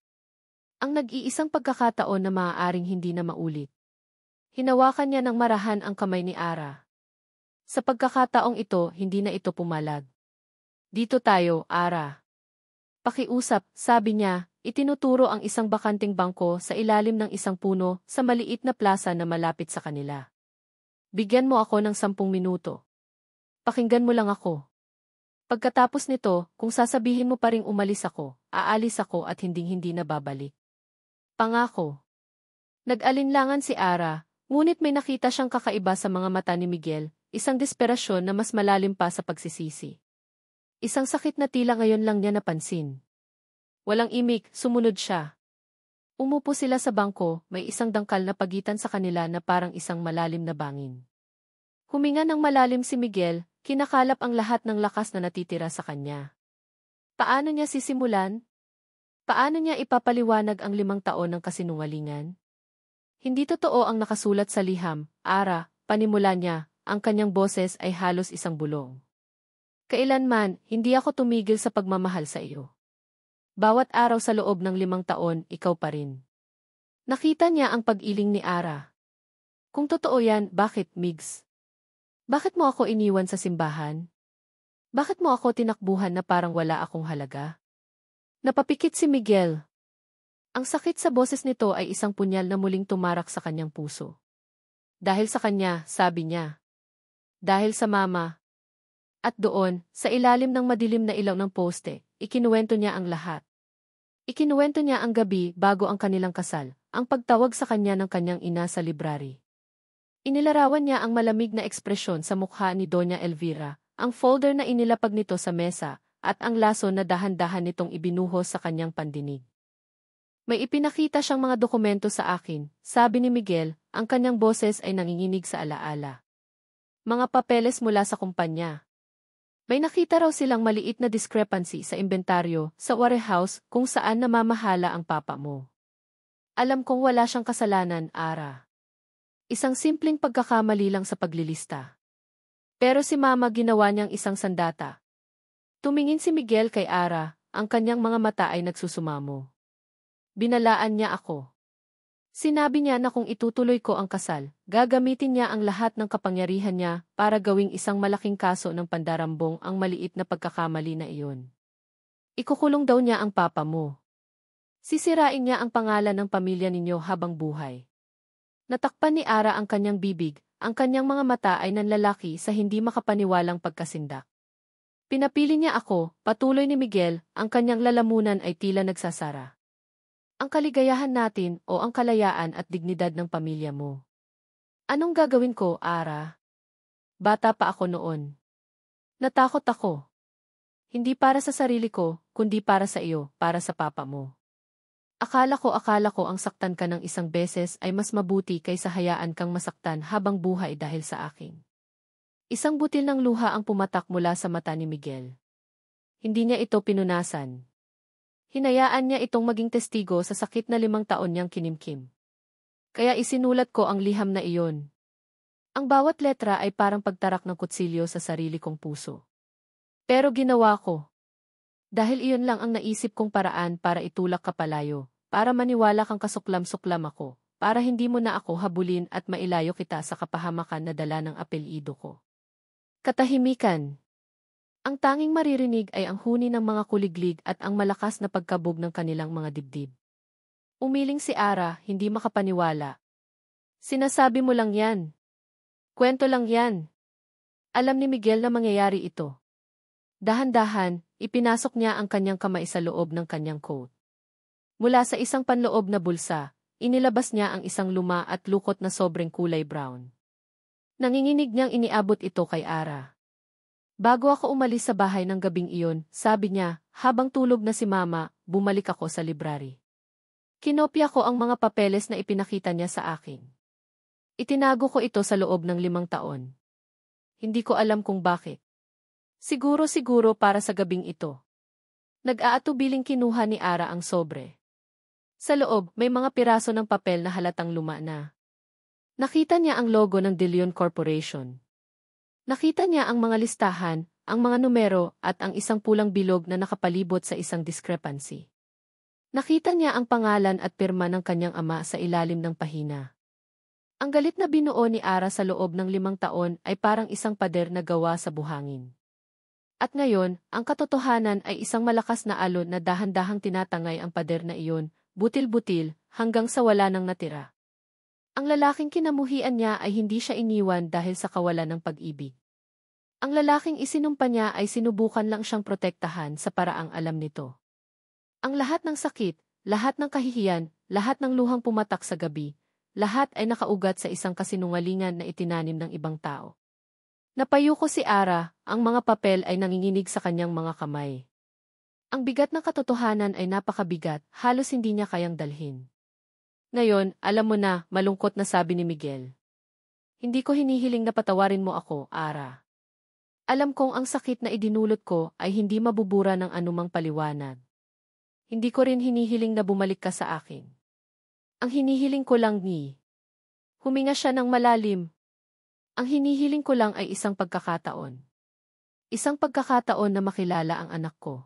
Ang nag-iisang pagkakataon na maaaring hindi na maulit. Hinawakan niya ng marahan ang kamay ni Ara. Sa pagkakataong ito, hindi na ito pumalag. Dito tayo, Ara. Pakiusap, sabi niya, itinuturo ang isang bakanting bangko sa ilalim ng isang puno sa maliit na plaza na malapit sa kanila. Bigyan mo ako ng 10 minuto. Pakinggan mo lang ako. Pagkatapos nito, kung sasabihin mo pa ring umalis ako, aalis ako at hinding-hindi na babalik. Pangako. Nag-alinlangan si Ara, ngunit may nakita siyang kakaiba sa mga mata ni Miguel, isang desperasyon na mas malalim pa sa pagsisisi. Isang sakit na tila ngayon lang niya napansin. Walang imik, sumunod siya. Umupo sila sa bangko, may isang dangkal na pagitan sa kanila na parang isang malalim na bangin. Huminga ng malalim si Miguel, kinakalap ang lahat ng lakas na natitira sa kanya. Paano niya sisimulan? Paano niya ipapaliwanag ang 5 taon ng kasinungalingan? Hindi totoo ang nakasulat sa liham, Ara, panimula niya, ang kanyang boses ay halos isang bulong. Kailanman, hindi ako tumigil sa pagmamahal sa iyo. Bawat araw sa loob ng 5 taon, ikaw pa rin. Nakita niya ang pag-iling ni Ara. Kung totoo yan, bakit, Migs? Bakit mo ako iniwan sa simbahan? Bakit mo ako tinakbuhan na parang wala akong halaga? Napapikit si Miguel. Ang sakit sa boses nito ay isang punyal na muling tumarak sa kanyang puso. Dahil sa kanya, sabi niya. Dahil sa mama. At doon, sa ilalim ng madilim na ilaw ng poste, ikinuwento niya ang lahat. Ikinuwento niya ang gabi bago ang kanilang kasal, ang pagtawag sa kanya ng kanyang ina sa library. Inilarawan niya ang malamig na ekspresyon sa mukha ni Doña Elvira, ang folder na inilapag nito sa mesa, at ang laso na dahan-dahan nitong ibinuhos sa kanyang pandinig. May ipinakita siyang mga dokumento sa akin, sabi ni Miguel, ang kanyang boses ay nanginginig sa alaala. Mga papeles mula sa kumpanya. May nakita raw silang maliit na discrepancy sa inventaryo sa warehouse kung saan namamahala ang papa mo. Alam kong wala siyang kasalanan, Ara. Isang simpleng pagkakamali lang sa paglilista. Pero si mama ginawa niyang isang sandata. Tumingin si Miguel kay Ara, ang kanyang mga mata ay nagsusumamo. Binalaan niya ako. Sinabi niya na kung itutuloy ko ang kasal, gagamitin niya ang lahat ng kapangyarihan niya para gawing isang malaking kaso ng pandarambong ang maliit na pagkakamali na iyon. Ikukulong daw niya ang papa mo. Sisirain niya ang pangalan ng pamilya ninyo habang buhay. Natakpan ni Ara ang kanyang bibig, ang kanyang mga mata ay nanlalaki sa hindi makapaniwalang pagkasindak. Pinapili niya ako, patuloy ni Miguel, ang kanyang lalamunan ay tila nagsasara. Ang kaligayahan natin o ang kalayaan at dignidad ng pamilya mo. Anong gagawin ko, Ara? Bata pa ako noon. Natakot ako. Hindi para sa sarili ko, kundi para sa iyo, para sa papa mo. Akala ko ang saktan ka ng isang beses ay mas mabuti kaysa hayaan kang masaktan habang buhay dahil sa akin. Isang butil ng luha ang pumatak mula sa mata ni Miguel. Hindi niya ito pinunasan. Hinayaan niya itong maging testigo sa sakit na 5 taon niyang kinimkim. Kaya isinulat ko ang liham na iyon. Ang bawat letra ay parang pagtarak ng kutsilyo sa sarili kong puso. Pero ginawa ko. Dahil iyon lang ang naisip kong paraan para itulak ka palayo, para maniwala kang kasuklam-suklam ako, para hindi mo na ako habulin at mailayo kita sa kapahamakan na dala ng apelyido ko. Katahimikan. Ang tanging maririnig ay ang huni ng mga kuliglig at ang malakas na pagkabog ng kanilang mga dibdib. Umiling si Ara, hindi makapaniwala. Sinasabi mo lang yan. Kwento lang yan. Alam ni Miguel na mangyayari ito. Dahan-dahan, ipinasok niya ang kanyang kamay sa loob ng kanyang coat. Mula sa isang panloob na bulsa, inilabas niya ang isang luma at lukot na sobrang kulay brown. Nanginginig niyang iniabot ito kay Ara. Bago ako umalis sa bahay ng gabing iyon, sabi niya, habang tulog na si Mama, bumalik ako sa library. Kinopya ko ang mga papeles na ipinakita niya sa akin. Itinago ko ito sa loob ng 5 taon. Hindi ko alam kung bakit. Siguro para sa gabing ito. Nag-aatubiling kinuha ni Ara ang sobre. Sa loob, may mga piraso ng papel na halatang luma na. Nakita niya ang logo ng De Leon Corporation. Nakita niya ang mga listahan, ang mga numero, at ang isang pulang bilog na nakapalibot sa isang discrepancy. Nakita niya ang pangalan at pirma ng kanyang ama sa ilalim ng pahina. Ang galit na binuo ni Ara sa loob ng 5 taon ay parang isang pader na gawa sa buhangin. At ngayon, ang katotohanan ay isang malakas na alon na dahan-dahang tinatangay ang pader na iyon, butil-butil, hanggang sa wala nang natira. Ang lalaking kinamuhian niya ay hindi siya iniwan dahil sa kawalan ng pag-ibig. Ang lalaking isinumpa niya ay sinubukan lang siyang protektahan sa paraang alam nito. Ang lahat ng sakit, lahat ng kahihiyan, lahat ng luhang pumatak sa gabi, lahat ay nakaugat sa isang kasinungalingan na itinanim ng ibang tao. Napayuko si Ara, ang mga papel ay nanginginig sa kanyang mga kamay. Ang bigat ng katotohanan ay napakabigat, halos hindi niya kayang dalhin. Ngayon, alam mo na, malungkot na sabi ni Miguel. Hindi ko hinihiling na patawarin mo ako, Ara. Alam kong ang sakit na idinulot ko ay hindi mabubura ng anumang paliwanag. Hindi ko rin hinihiling na bumalik ka sa akin. Ang hinihiling ko lang ni. Huminga siya ng malalim. Ang hinihiling ko lang ay isang pagkakataon. Isang pagkakataon na makilala ang anak ko.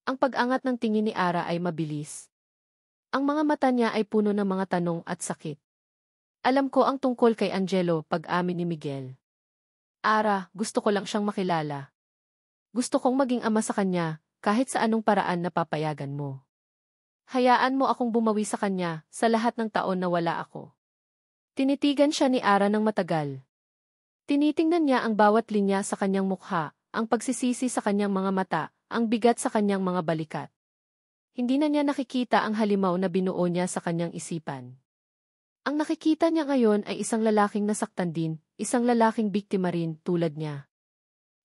Ang pag-angat ng tingin ni Ara ay mabilis. Ang mga mata niya ay puno ng mga tanong at sakit. Alam ko ang tungkol kay Angelo, pag-amin ni Miguel. Ara, gusto ko lang siyang makilala. Gusto kong maging ama sa kanya, kahit sa anong paraan na papayagan mo. Hayaan mo akong bumawi sa kanya, sa lahat ng taon na wala ako. Tinitigan siya ni Ara ng matagal. Tinitingnan niya ang bawat linya sa kanyang mukha, ang pagsisisi sa kanyang mga mata, ang bigat sa kanyang mga balikat. Hindi na niya nakikita ang halimaw na binuo niya sa kanyang isipan. Ang nakikita niya ngayon ay isang lalaking nasaktan din, isang lalaking biktima rin tulad niya.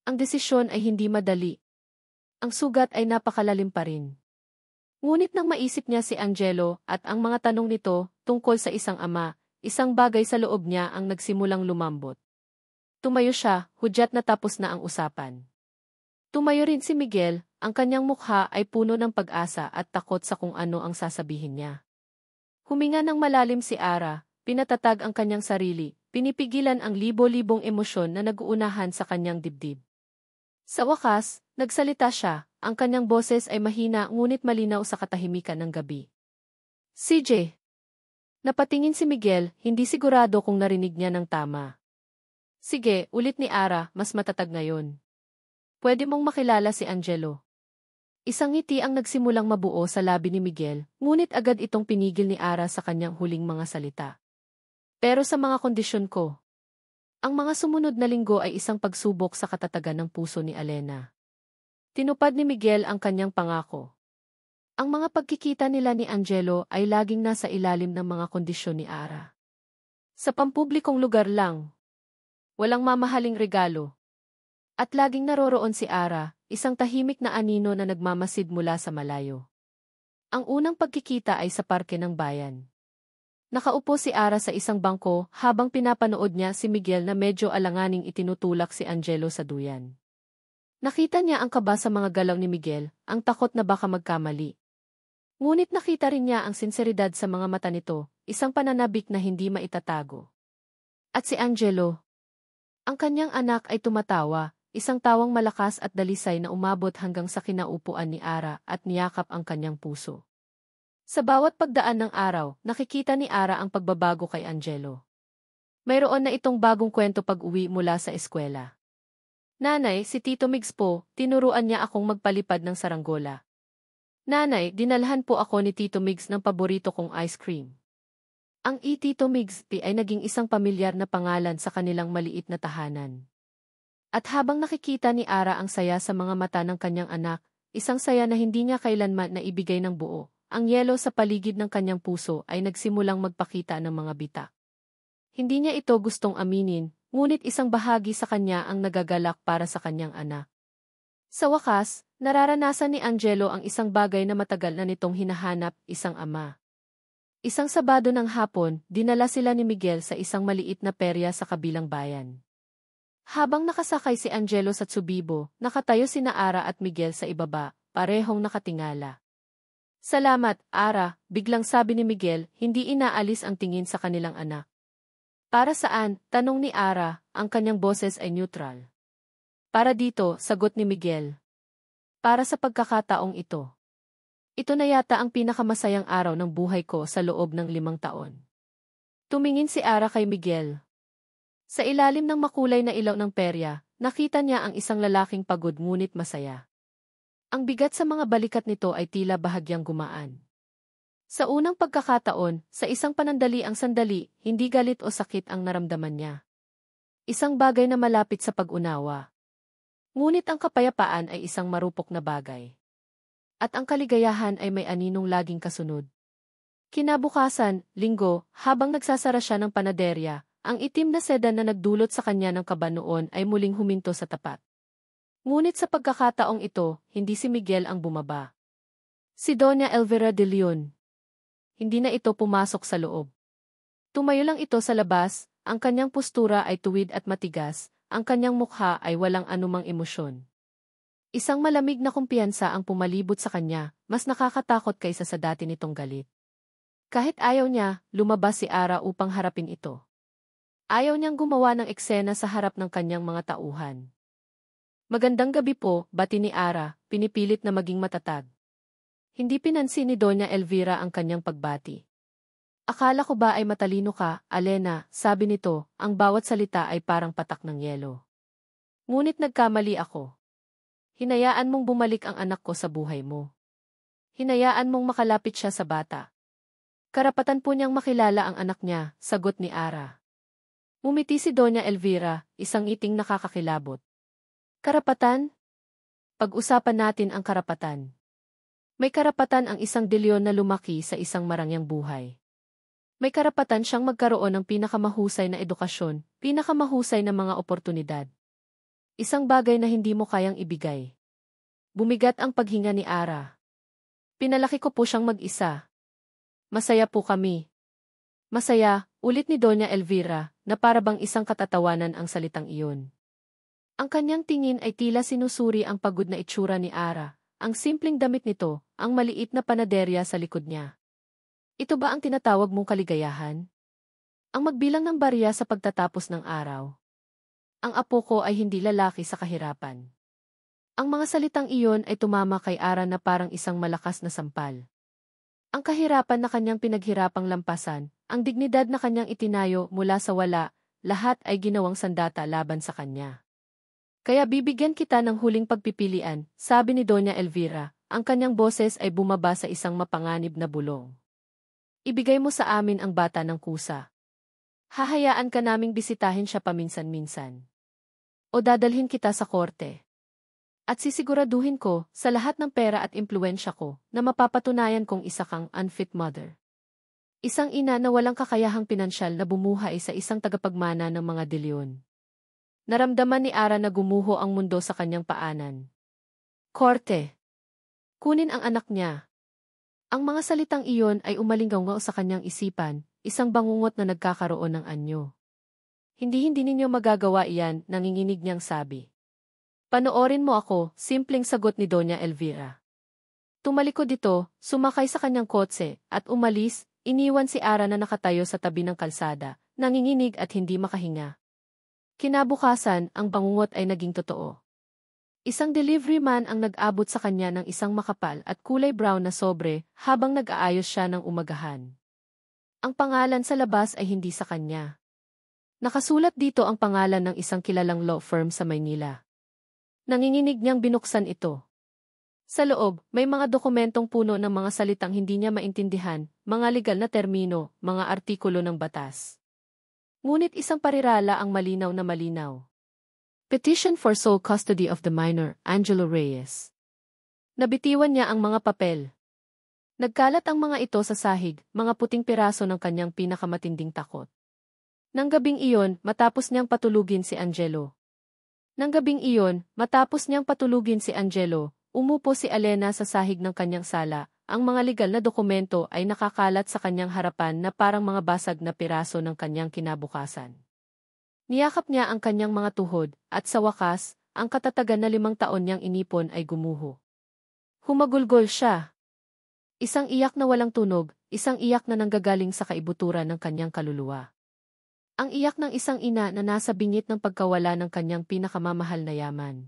Ang desisyon ay hindi madali. Ang sugat ay napakalalim pa rin. Ngunit nang maisip niya si Angelo at ang mga tanong nito tungkol sa isang ama, isang bagay sa loob niya ang nagsimulang lumambot. Tumayo siya, hudyat na tapos na ang usapan. Tumayo rin si Miguel, ang kanyang mukha ay puno ng pag-asa at takot sa kung ano ang sasabihin niya. Huminga ng malalim si Ara, pinatatag ang kanyang sarili, pinipigilan ang libo-libong emosyon na nag-uunahan sa kanyang dibdib. Sa wakas, nagsalita siya, ang kanyang boses ay mahina ngunit malinaw sa katahimikan ng gabi. CJ. Napatingin si Miguel, hindi sigurado kung narinig niya ng tama. Sige, ulit ni Ara, mas matatag ngayon. Pwede mong makilala si Angelo. Isang ngiti ang nagsimulang mabuo sa labi ni Miguel, ngunit agad itong pinigil ni Ara sa kanyang huling mga salita. Pero sa mga kondisyon ko. Ang mga sumunod na linggo ay isang pagsubok sa katatagan ng puso ni Elena. Tinupad ni Miguel ang kanyang pangako. Ang mga pagkikita nila ni Angelo ay laging nasa ilalim ng mga kondisyon ni Ara. Sa pampublikong lugar lang. Walang mamahaling regalo. At laging naroroon si Ara, isang tahimik na anino na nagmamasid mula sa malayo. Ang unang pagkikita ay sa parke ng bayan. Nakaupo si Ara sa isang bangko habang pinapanood niya si Miguel na medyo alanganing itinutulak si Angelo sa duyan. Nakita niya ang kaba sa mga galaw ni Miguel, ang takot na baka magkamali. Ngunit nakita rin niya ang sinseridad sa mga mata nito, isang pananabik na hindi maitatago. At si Angelo. Ang kanyang anak ay tumatawa, isang tawang malakas at dalisay na umabot hanggang sa kinaupuan ni Ara at niyakap ang kanyang puso. Sa bawat pagdaan ng araw, nakikita ni Ara ang pagbabago kay Angelo. Mayroon na itong bagong kwento pag-uwi mula sa eskwela. Nanay, si Tito Migs po, tinuruan niya akong magpalipad ng saranggola. Nanay, dinalhan po ako ni Tito Migs ng paborito kong ice cream. Ang Tito Migs ay naging isang pamilyar na pangalan sa kanilang maliit na tahanan. At habang nakikita ni Ara ang saya sa mga mata ng kanyang anak, isang saya na hindi niya kailanman naibigay ng buo, ang yelo sa paligid ng kanyang puso ay nagsimulang magpakita ng mga bitak. Hindi niya ito gustong aminin, ngunit isang bahagi sa kanya ang nagagalak para sa kanyang anak. Sa wakas, nararanasan ni Angelo ang isang bagay na matagal na nitong hinahanap, isang ama. Isang Sabado ng hapon, dinala sila ni Miguel sa isang maliit na perya sa kabilang bayan. Habang nakasakay si Angelo sa tsubibo, nakatayo sina Ara at Miguel sa ibaba, parehong nakatingala. "Salamat, Ara," biglang sabi ni Miguel, hindi inaalis ang tingin sa kanilang anak. "Para saan?" tanong ni Ara, ang kanyang boses ay neutral. "Para dito," sagot ni Miguel. "Para sa pagkakataong ito. Ito na yata ang pinakamasayang araw ng buhay ko sa loob ng 5 taon." Tumingin si Ara kay Miguel. Sa ilalim ng makulay na ilaw ng perya, nakita niya ang isang lalaking pagod ngunit masaya. Ang bigat sa mga balikat nito ay tila bahagyang gumaan. Sa unang pagkakataon, sa isang panandaliang sandali, hindi galit o sakit ang naramdaman niya. Isang bagay na malapit sa pag-unawa. Ngunit ang kapayapaan ay isang marupok na bagay. At ang kaligayahan ay may aninong laging kasunod. Kinabukasan, Linggo, habang nagsasara siya ng panaderya, ang itim na sedan na nagdulot sa kanya ng kaba noon ay muling huminto sa tapat. Ngunit sa pagkakataong ito, hindi si Miguel ang bumaba. Si Doña Elvira de Leon. Hindi na ito pumasok sa loob. Tumayo lang ito sa labas, ang kanyang postura ay tuwid at matigas, ang kanyang mukha ay walang anumang emosyon. Isang malamig na kumpiyansa ang pumalibot sa kanya, mas nakakatakot kaysa sa dati nitong galit. Kahit ayaw niya, lumabas si Ara upang harapin ito. Ayaw niyang gumawa ng eksena sa harap ng kanyang mga tauhan. "Magandang gabi po," bati ni Ara, pinipilit na maging matatag. Hindi pinansin ni Doña Elvira ang kanyang pagbati. "Akala ko ba ay matalino ka, Alena," sabi nito, ang bawat salita ay parang patak ng yelo. "Ngunit nagkamali ako. Hinayaan mong bumalik ang anak ko sa buhay mo. Hinayaan mong makalapit siya sa bata. Karapatan po niyang makilala ang anak niya," sagot ni Ara. Umiti si Doña Elvira, isang ngiting nakakakilabot. "Karapatan? Pag-usapan natin ang karapatan. May karapatan ang isang De Leon na lumaki sa isang marangyang buhay. May karapatan siyang magkaroon ng pinakamahusay na edukasyon, pinakamahusay na mga oportunidad. Isang bagay na hindi mo kayang ibigay." Bumigat ang paghinga ni Ara. "Pinalaki ko po siyang mag-isa. Masaya po kami." "Masaya," ulit ni Doña Elvira, na para bang isang katatawanan ang salitang iyon. Ang kanyang tingin ay tila sinusuri ang pagod na itsura ni Ara, ang simpleng damit nito, ang maliit na panaderya sa likod niya. "Ito ba ang tinatawag mong kaligayahan? Ang magbilang ng barya sa pagtatapos ng araw? Ang apo ko ay hindi lalaki sa kahirapan." Ang mga salitang iyon ay tumama kay Ara na parang isang malakas na sampal. Ang kahirapan na kanyang pinaghirapang lampasan, ang dignidad na kanyang itinayo mula sa wala, lahat ay ginawang sandata laban sa kanya. "Kaya bibigyan kita ng huling pagpipilian," sabi ni Doña Elvira, ang kanyang boses ay bumaba sa isang mapanganib na bulong. "Ibigay mo sa amin ang bata ng kusa. Hahayaan ka naming bisitahin siya paminsan-minsan. O dadalhin kita sa korte. At sisiguraduhin ko, sa lahat ng pera at impluensya ko, na mapapatunayan kong isa kang unfit mother. Isang ina na walang kakayahang pinansyal na bumuhay sa isang tagapagmana ng mga De Leon." Naramdaman ni Ara na gumuho ang mundo sa kanyang paanan. Korte. Kunin ang anak niya. Ang mga salitang iyon ay umalingaw sa kanyang isipan, isang bangungot na nagkakaroon ng anyo. Hindi ninyo magagawa iyan," nanginginig niyang sabi. "Panoorin mo ako," simpleng sagot ni Doña Elvira. Tumalikod ito, sumakay sa kanyang kotse, at umalis, iniwan si Ara na nakatayo sa tabi ng kalsada, nanginginig at hindi makahinga. Kinabukasan, ang bangungot ay naging totoo. Isang delivery man ang nag-abot sa kanya ng isang makapal at kulay brown na sobre habang nag-aayos siya ng umagahan. Ang pangalan sa labas ay hindi sa kanya. Nakasulat dito ang pangalan ng isang kilalang law firm sa Maynila. Nanginginig niyang binuksan ito. Sa loob, may mga dokumentong puno ng mga salitang hindi niya maintindihan, mga legal na termino, mga artikulo ng batas. Ngunit isang parirala ang malinaw na malinaw. Petition for sole custody of the minor, Angelo Reyes. Nabitiwan niya ang mga papel. Nagkalat ang mga ito sa sahig, mga puting piraso ng kanyang pinakamatinding takot. Nang gabing iyon, matapos niyang patulugin si Angelo. Umupo si Elena sa sahig ng kanyang sala. Ang mga legal na dokumento ay nakakalat sa kanyang harapan na parang mga basag na piraso ng kanyang kinabukasan. Niyakap niya ang kanyang mga tuhod, at sa wakas, ang katatagan na 5 taon niyang inipon ay gumuho. Humagulgol siya. Isang iyak na walang tunog, isang iyak na nanggagaling sa kaibuturan ng kanyang kaluluwa. Ang iyak ng isang ina na nasa bingit ng pagkawala ng kanyang pinakamamahal na yaman.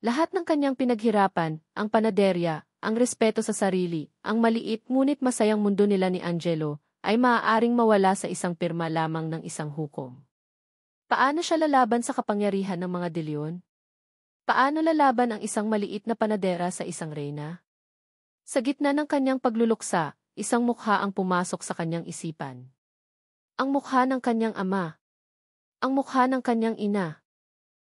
Lahat ng kanyang pinaghirapan, ang panaderya, ang respeto sa sarili, ang maliit ngunit masayang mundo nila ni Angelo, ay maaaring mawala sa isang pirma lamang ng isang hukom. Paano siya lalaban sa kapangyarihan ng mga delyon? Paano lalaban ang isang maliit na panadera sa isang reyna? Sa gitna ng kanyang pagluluksa, isang mukha ang pumasok sa kanyang isipan. Ang mukha ng kanyang ama. Ang mukha ng kanyang ina.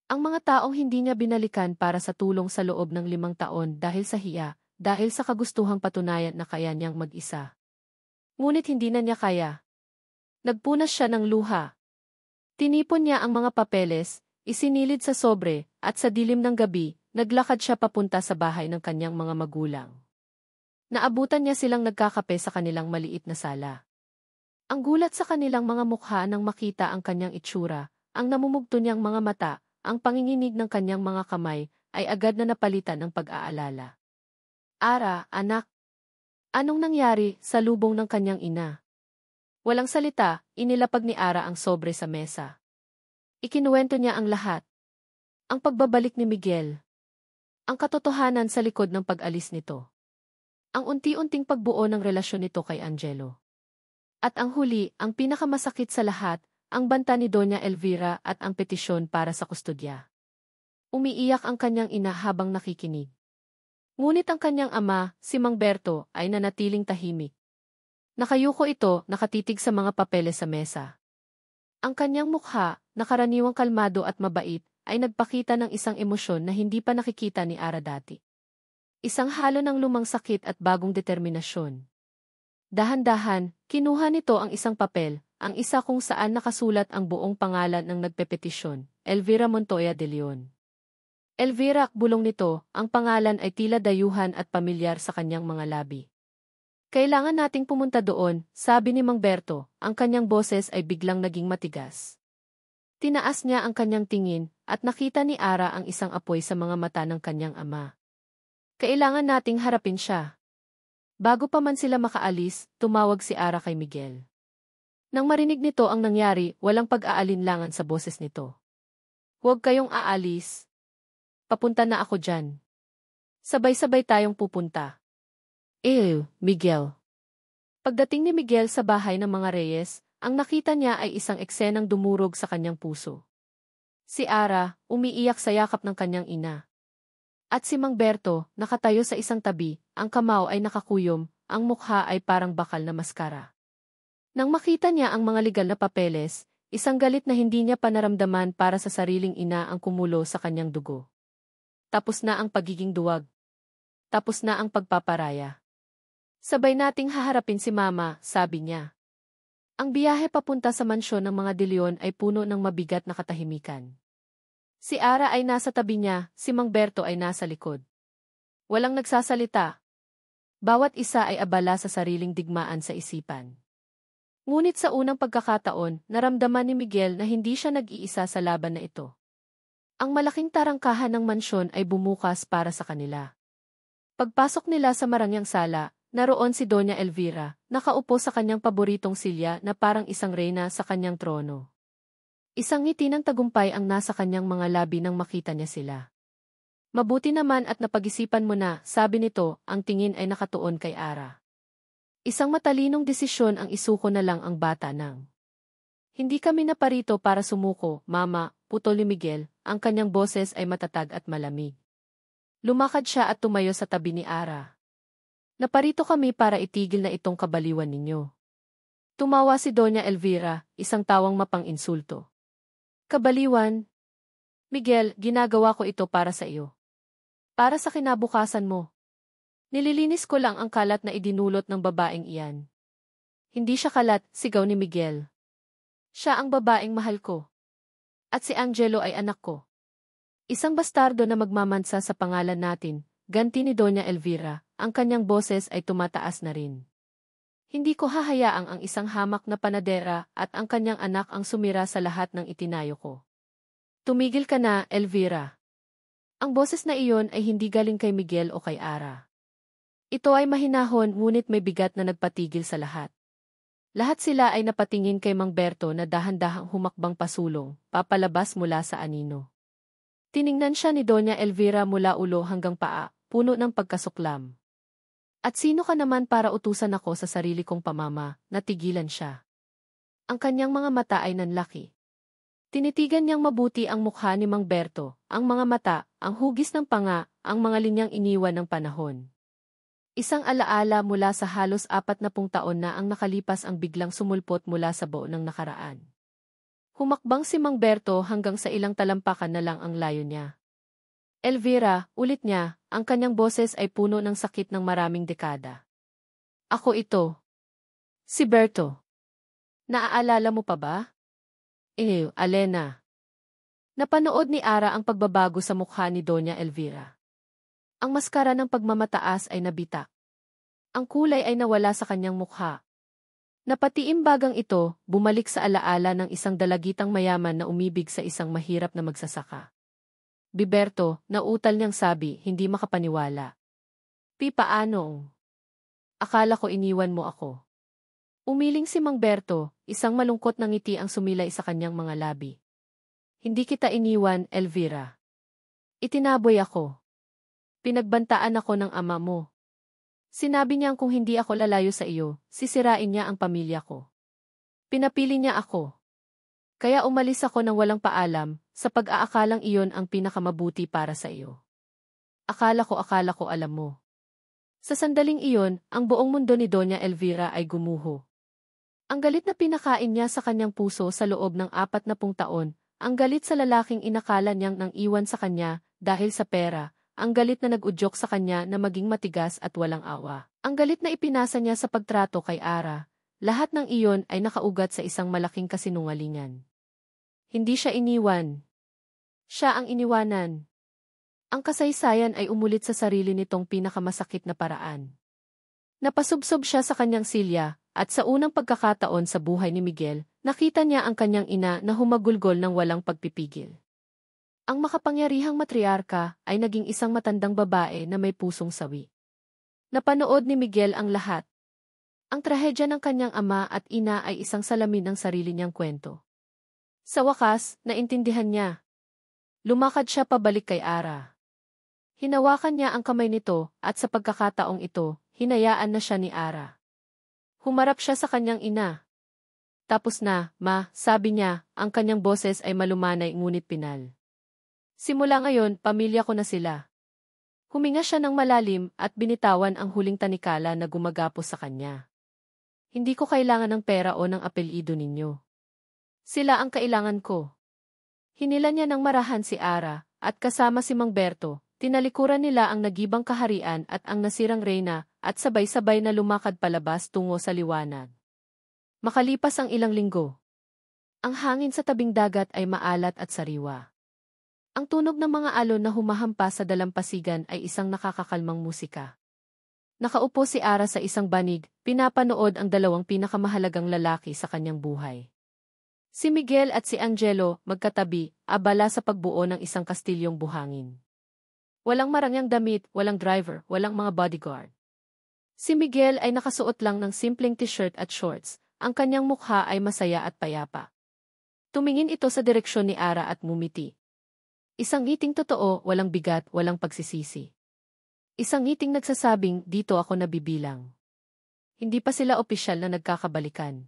Ang mga taong hindi niya binalikan para sa tulong sa loob ng 5 taon dahil sa hiya, dahil sa kagustuhang patunayan na kaya niyang mag-isa. Ngunit hindi na niya kaya. Nagpunas siya ng luha. Tinipon niya ang mga papeles, isinilid sa sobre, at sa dilim ng gabi, naglakad siya papunta sa bahay ng kanyang mga magulang. Naabutan niya silang nagkakape sa kanilang maliit na sala. Ang gulat sa kanilang mga mukha nang makita ang kanyang itsura, ang namumugto niyang mga mata, ang panginginig ng kanyang mga kamay, ay agad na napalitan ng pag-aalala. Ara, anak. Anong nangyari sa lubong ng kanyang ina? Walang salita, inilapag ni Ara ang sobre sa mesa. Ikinuwento niya ang lahat. Ang pagbabalik ni Miguel. Ang katotohanan sa likod ng pag-alis nito. Ang unti-unting pagbuo ng relasyon nito kay Angelo. At ang huli, ang pinakamasakit sa lahat, ang banta ni Doña Elvira at ang petisyon para sa kustodya. Umiiyak ang kanyang ina habang nakikinig. Ngunit ang kanyang ama, si Mang Berto, ay nanatiling tahimik. Nakayuko ito, nakatitig sa mga papeles sa mesa. Ang kanyang mukha, na karaniwang kalmado at mabait, ay nagpakita ng isang emosyon na hindi pa nakikita ni Ara dati. Isang halo ng lumang sakit at bagong determinasyon. Dahan-dahan, kinuha nito ang isang papel, ang isa kung saan nakasulat ang buong pangalan ng nagpepetisyon, Elvira Montoya de Leon. Elvira, bulong nito, ang pangalan ay tila dayuhan at pamilyar sa kanyang mga labi. Kailangan nating pumunta doon, sabi ni Mang Berto, ang kanyang boses ay biglang naging matigas. Tinaas niya ang kanyang tingin, at nakita ni Ara ang isang apoy sa mga mata ng kanyang ama. Kailangan nating harapin siya. Bago pa man sila makaalis, tumawag si Ara kay Miguel. Nang marinig nito ang nangyari, walang pag-aalinlangan sa boses nito. Huwag kayong aalis. Papunta na ako dyan. Sabay-sabay tayong pupunta. Miguel. Pagdating ni Miguel sa bahay ng mga Reyes, ang nakita niya ay isang eksenang dumurog sa kanyang puso. Si Ara, umiiyak sa yakap ng kanyang ina. At si Mang Berto, nakatayo sa isang tabi, ang kamao ay nakakuyom, ang mukha ay parang bakal na maskara. Nang makita niya ang mga legal na papeles, isang galit na hindi niya panaramdaman para sa sariling ina ang kumulo sa kanyang dugo. Tapos na ang pagiging duwag. Tapos na ang pagpaparaya. Sabay nating haharapin si Mama, sabi niya. Ang biyahe papunta sa mansyon ng mga De Leon ay puno ng mabigat na katahimikan. Si Ara ay nasa tabi niya, si Mang Berto ay nasa likod. Walang nagsasalita. Bawat isa ay abala sa sariling digmaan sa isipan. Ngunit sa unang pagkakataon, naramdaman ni Miguel na hindi siya nag-iisa sa laban na ito. Ang malaking tarangkahan ng mansyon ay bumukas para sa kanila. Pagpasok nila sa marangyang sala, naroon si Doña Elvira, nakaupo sa kanyang paboritong silya na parang isang reyna sa kanyang trono. Isang ngiti ng tagumpay ang nasa kanyang mga labi nang makita niya sila. Mabuti naman at napag-isipan mo na, sabi nito, ang tingin ay nakatuon kay Ara. Isang matalinong desisyon ang isuko na lang ang bata nang. Hindi kami naparito para sumuko, Mama, putol ni Miguel, ang kanyang boses ay matatag at malamig. Lumakad siya at tumayo sa tabi ni Ara. Naparito kami para itigil na itong kabaliwan ninyo. Tumawa si Doña Elvira, isang tawang mapang-insulto. Kabaliwan? Miguel, ginagawa ko ito para sa iyo. Para sa kinabukasan mo. Nililinis ko lang ang kalat na idinulot ng babaeng iyan. Hindi siya kalat, sigaw ni Miguel. Siya ang babaeng mahal ko. At si Angelo ay anak ko. Isang bastardo na magmamansa sa pangalan natin, ganti ni Doña Elvira, ang kanyang boses ay tumataas na rin. Hindi ko hahayaang ang isang hamak na panadera at ang kanyang anak ang sumira sa lahat ng itinayo ko. Tumigil ka na, Elvira. Ang boses na iyon ay hindi galing kay Miguel o kay Ara. Ito ay mahinahon ngunit may bigat na nagpatigil sa lahat. Lahat sila ay napatingin kay Mang Berto na dahan-dahang humakbang pasulong, papalabas mula sa anino. Tiningnan siya ni Doña Elvira mula ulo hanggang paa, puno ng pagkasuklam. At sino ka naman para utusan ako sa sarili kong pamama, natigilan siya. Ang kanyang mga mata ay nanlaki. Tinitigan niyang mabuti ang mukha ni Mang Berto, ang mga mata, ang hugis ng panga, ang mga linyang iniwan ng panahon. Isang alaala mula sa halos 40 taon na ang nakalipas ang biglang sumulpot mula sa buo ng nakaraan. Humakbang si Mang Berto hanggang sa ilang talampakan na lang ang layo niya. Elvira, ulit niya, ang kanyang boses ay puno ng sakit ng maraming dekada. Ako ito. Si Berto. Naaalala mo pa ba? Alena. Napanood ni Ara ang pagbabago sa mukha ni Doña Elvira. Ang maskara ng pagmamataas ay nabitak. Ang kulay ay nawala sa kanyang mukha. Napatiimbagang ito, bumalik sa alaala ng isang dalagitang mayaman na umibig sa isang mahirap na magsasaka. Biberto, nautal niyang sabi, hindi makapaniwala. Paano? Akala ko iniwan mo ako. Umiling si Mang Berto, isang malungkot na ngiti ang sumilay sa kanyang mga labi. Hindi kita iniwan, Elvira. Itinaboy ako. Pinagbantaan ako ng ama mo. Sinabi niyang kung hindi ako lalayo sa iyo, sisirain niya ang pamilya ko. Pinapili niya ako. Kaya umalis ako nang walang paalam, sa pag-aakalang iyon ang pinakamabuti para sa iyo. Akala ko alam mo. Sa sandaling iyon, ang buong mundo ni Doña Elvira ay gumuho. Ang galit na pinakain niya sa kanyang puso sa loob ng 40 taon, ang galit sa lalaking inakala niyang nang iwan sa kanya dahil sa pera, ang galit na nag-udyok sa kanya na maging matigas at walang awa. Ang galit na ipinasa niya sa pagtrato kay Ara, lahat ng iyon ay nakaugat sa isang malaking kasinungalingan. Hindi siya iniwan. Siya ang iniwanan. Ang kasaysayan ay umulit sa sarili nitong pinakamasakit na paraan. Napasubsob siya sa kanyang silya, at sa unang pagkakataon sa buhay ni Miguel, nakita niya ang kanyang ina na humagulgol ng walang pagpipigil. Ang makapangyarihang matriarka ay naging isang matandang babae na may pusong sawi. Napanood ni Miguel ang lahat. Ang trahedya ng kanyang ama at ina ay isang salamin ng sarili niyang kwento. Sa wakas, naintindihan niya. Lumakad siya pabalik kay Ara. Hinawakan niya ang kamay nito at sa pagkakataong ito, hinayaan na siya ni Ara. Humarap siya sa kanyang ina. Tapos na, ma, sabi niya, ang kanyang boses ay malumanay ngunit pinal. Simula ngayon, pamilya ko na sila. Huminga siya ng malalim at binitawan ang huling tanikala na gumagapos sa kanya. Hindi ko kailangan ng pera o ng apelyido ninyo. Sila ang kailangan ko. Hinila niya ng marahan si Ara, at kasama si Mang Berto, tinalikuran nila ang nagibang kaharian at ang nasirang reyna, at sabay-sabay na lumakad palabas tungo sa liwanag. Makalipas ang ilang linggo. Ang hangin sa tabing dagat ay maalat at sariwa. Ang tunog ng mga alon na humahampas sa dalampasigan ay isang nakakakalmang musika. Nakaupo si Ara sa isang banig, pinapanood ang dalawang pinakamahalagang lalaki sa kanyang buhay. Si Miguel at si Angelo, magkatabi, abala sa pagbuo ng isang kastilyong buhangin. Walang marangyang damit, walang driver, walang mga bodyguard. Si Miguel ay nakasuot lang ng simpleng t-shirt at shorts, ang kanyang mukha ay masaya at payapa. Tumingin ito sa direksyon ni Ara at ngumiti. Isang ngiting totoo, walang bigat, walang pagsisisi. Isang ngiting nagsasabing, dito ako nabibilang. Hindi pa sila opisyal na nagkakabalikan.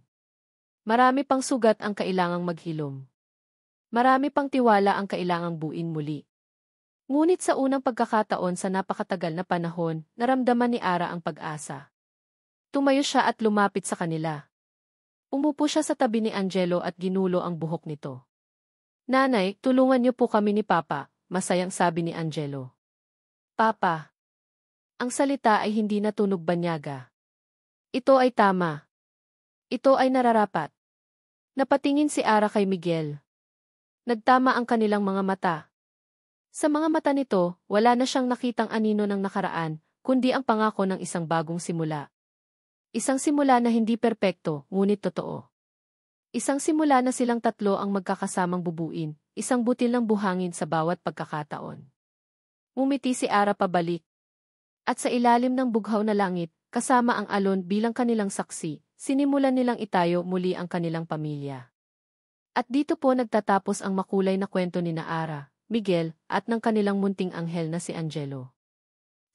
Marami pang sugat ang kailangang maghilom. Marami pang tiwala ang kailangang buuin muli. Ngunit sa unang pagkakataon sa napakatagal na panahon, naramdaman ni Ara ang pag-asa. Tumayo siya at lumapit sa kanila. Umupo siya sa tabi ni Angelo at ginulo ang buhok nito. Nanay, tulungan niyo po kami ni Papa, masayang sabi ni Angelo. Papa. Ang salita ay hindi na tunog banyaga. Ito ay tama. Ito ay nararapat. Napatingin si Ara kay Miguel. Nagtama ang kanilang mga mata. Sa mga mata nito, wala na siyang nakitang anino ng nakaraan, kundi ang pangako ng isang bagong simula. Isang simula na hindi perpekto, ngunit totoo. Isang simula na silang tatlo ang magkakasamang bubuin, isang butil ng buhangin sa bawat pagkakataon. Ngumiti si Ara pabalik. At sa ilalim ng bughaw na langit, kasama ang alon bilang kanilang saksi, sinimulan nilang itayo muli ang kanilang pamilya. At dito po nagtatapos ang makulay na kwento ni Ara, Miguel, at ng kanilang munting anghel na si Angelo.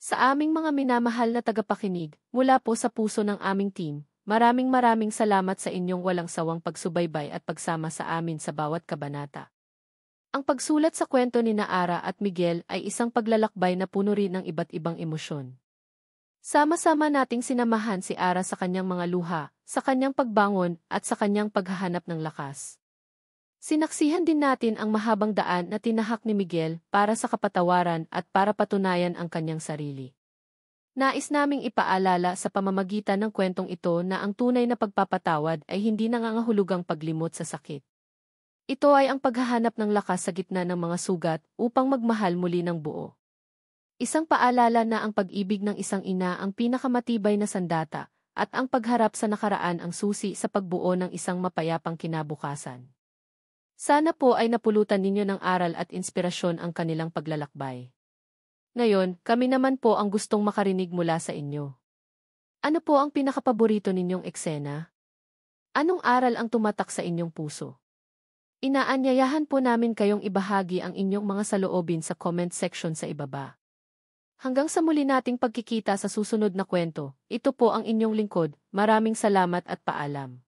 Sa aming mga minamahal na tagapakinig, mula po sa puso ng aming team, maraming salamat sa inyong walang sawang pagsubaybay at pagsama sa amin sa bawat kabanata. Ang pagsulat sa kwento ni Ara at Miguel ay isang paglalakbay na puno rin ng iba't ibang emosyon. Sama-sama nating sinamahan si Ara sa kanyang mga luha, sa kanyang pagbangon at sa kanyang paghahanap ng lakas. Sinaksihan din natin ang mahabang daan na tinahak ni Miguel para sa kapatawaran at para patunayan ang kanyang sarili. Nais naming ipaalala sa pamamagitan ng kwentong ito na ang tunay na pagpapatawad ay hindi nangangahulugang paglimot sa sakit. Ito ay ang paghahanap ng lakas sa gitna ng mga sugat upang magmahal muli ng buo. Isang paalala na ang pag-ibig ng isang ina ang pinakamatibay na sandata at ang pagharap sa nakaraan ang susi sa pagbuo ng isang mapayapang kinabukasan. Sana po ay napulutan ninyo ng aral at inspirasyon ang kanilang paglalakbay. Ngayon, kami naman po ang gustong makarinig mula sa inyo. Ano po ang pinakapaborito ninyong eksena? Anong aral ang tumatak sa inyong puso? Inaanyayahan po namin kayong ibahagi ang inyong mga saloobin sa comment section sa ibaba. Hanggang sa muli nating pagkikita sa susunod na kwento, ito po ang inyong lingkod, maraming salamat at paalam.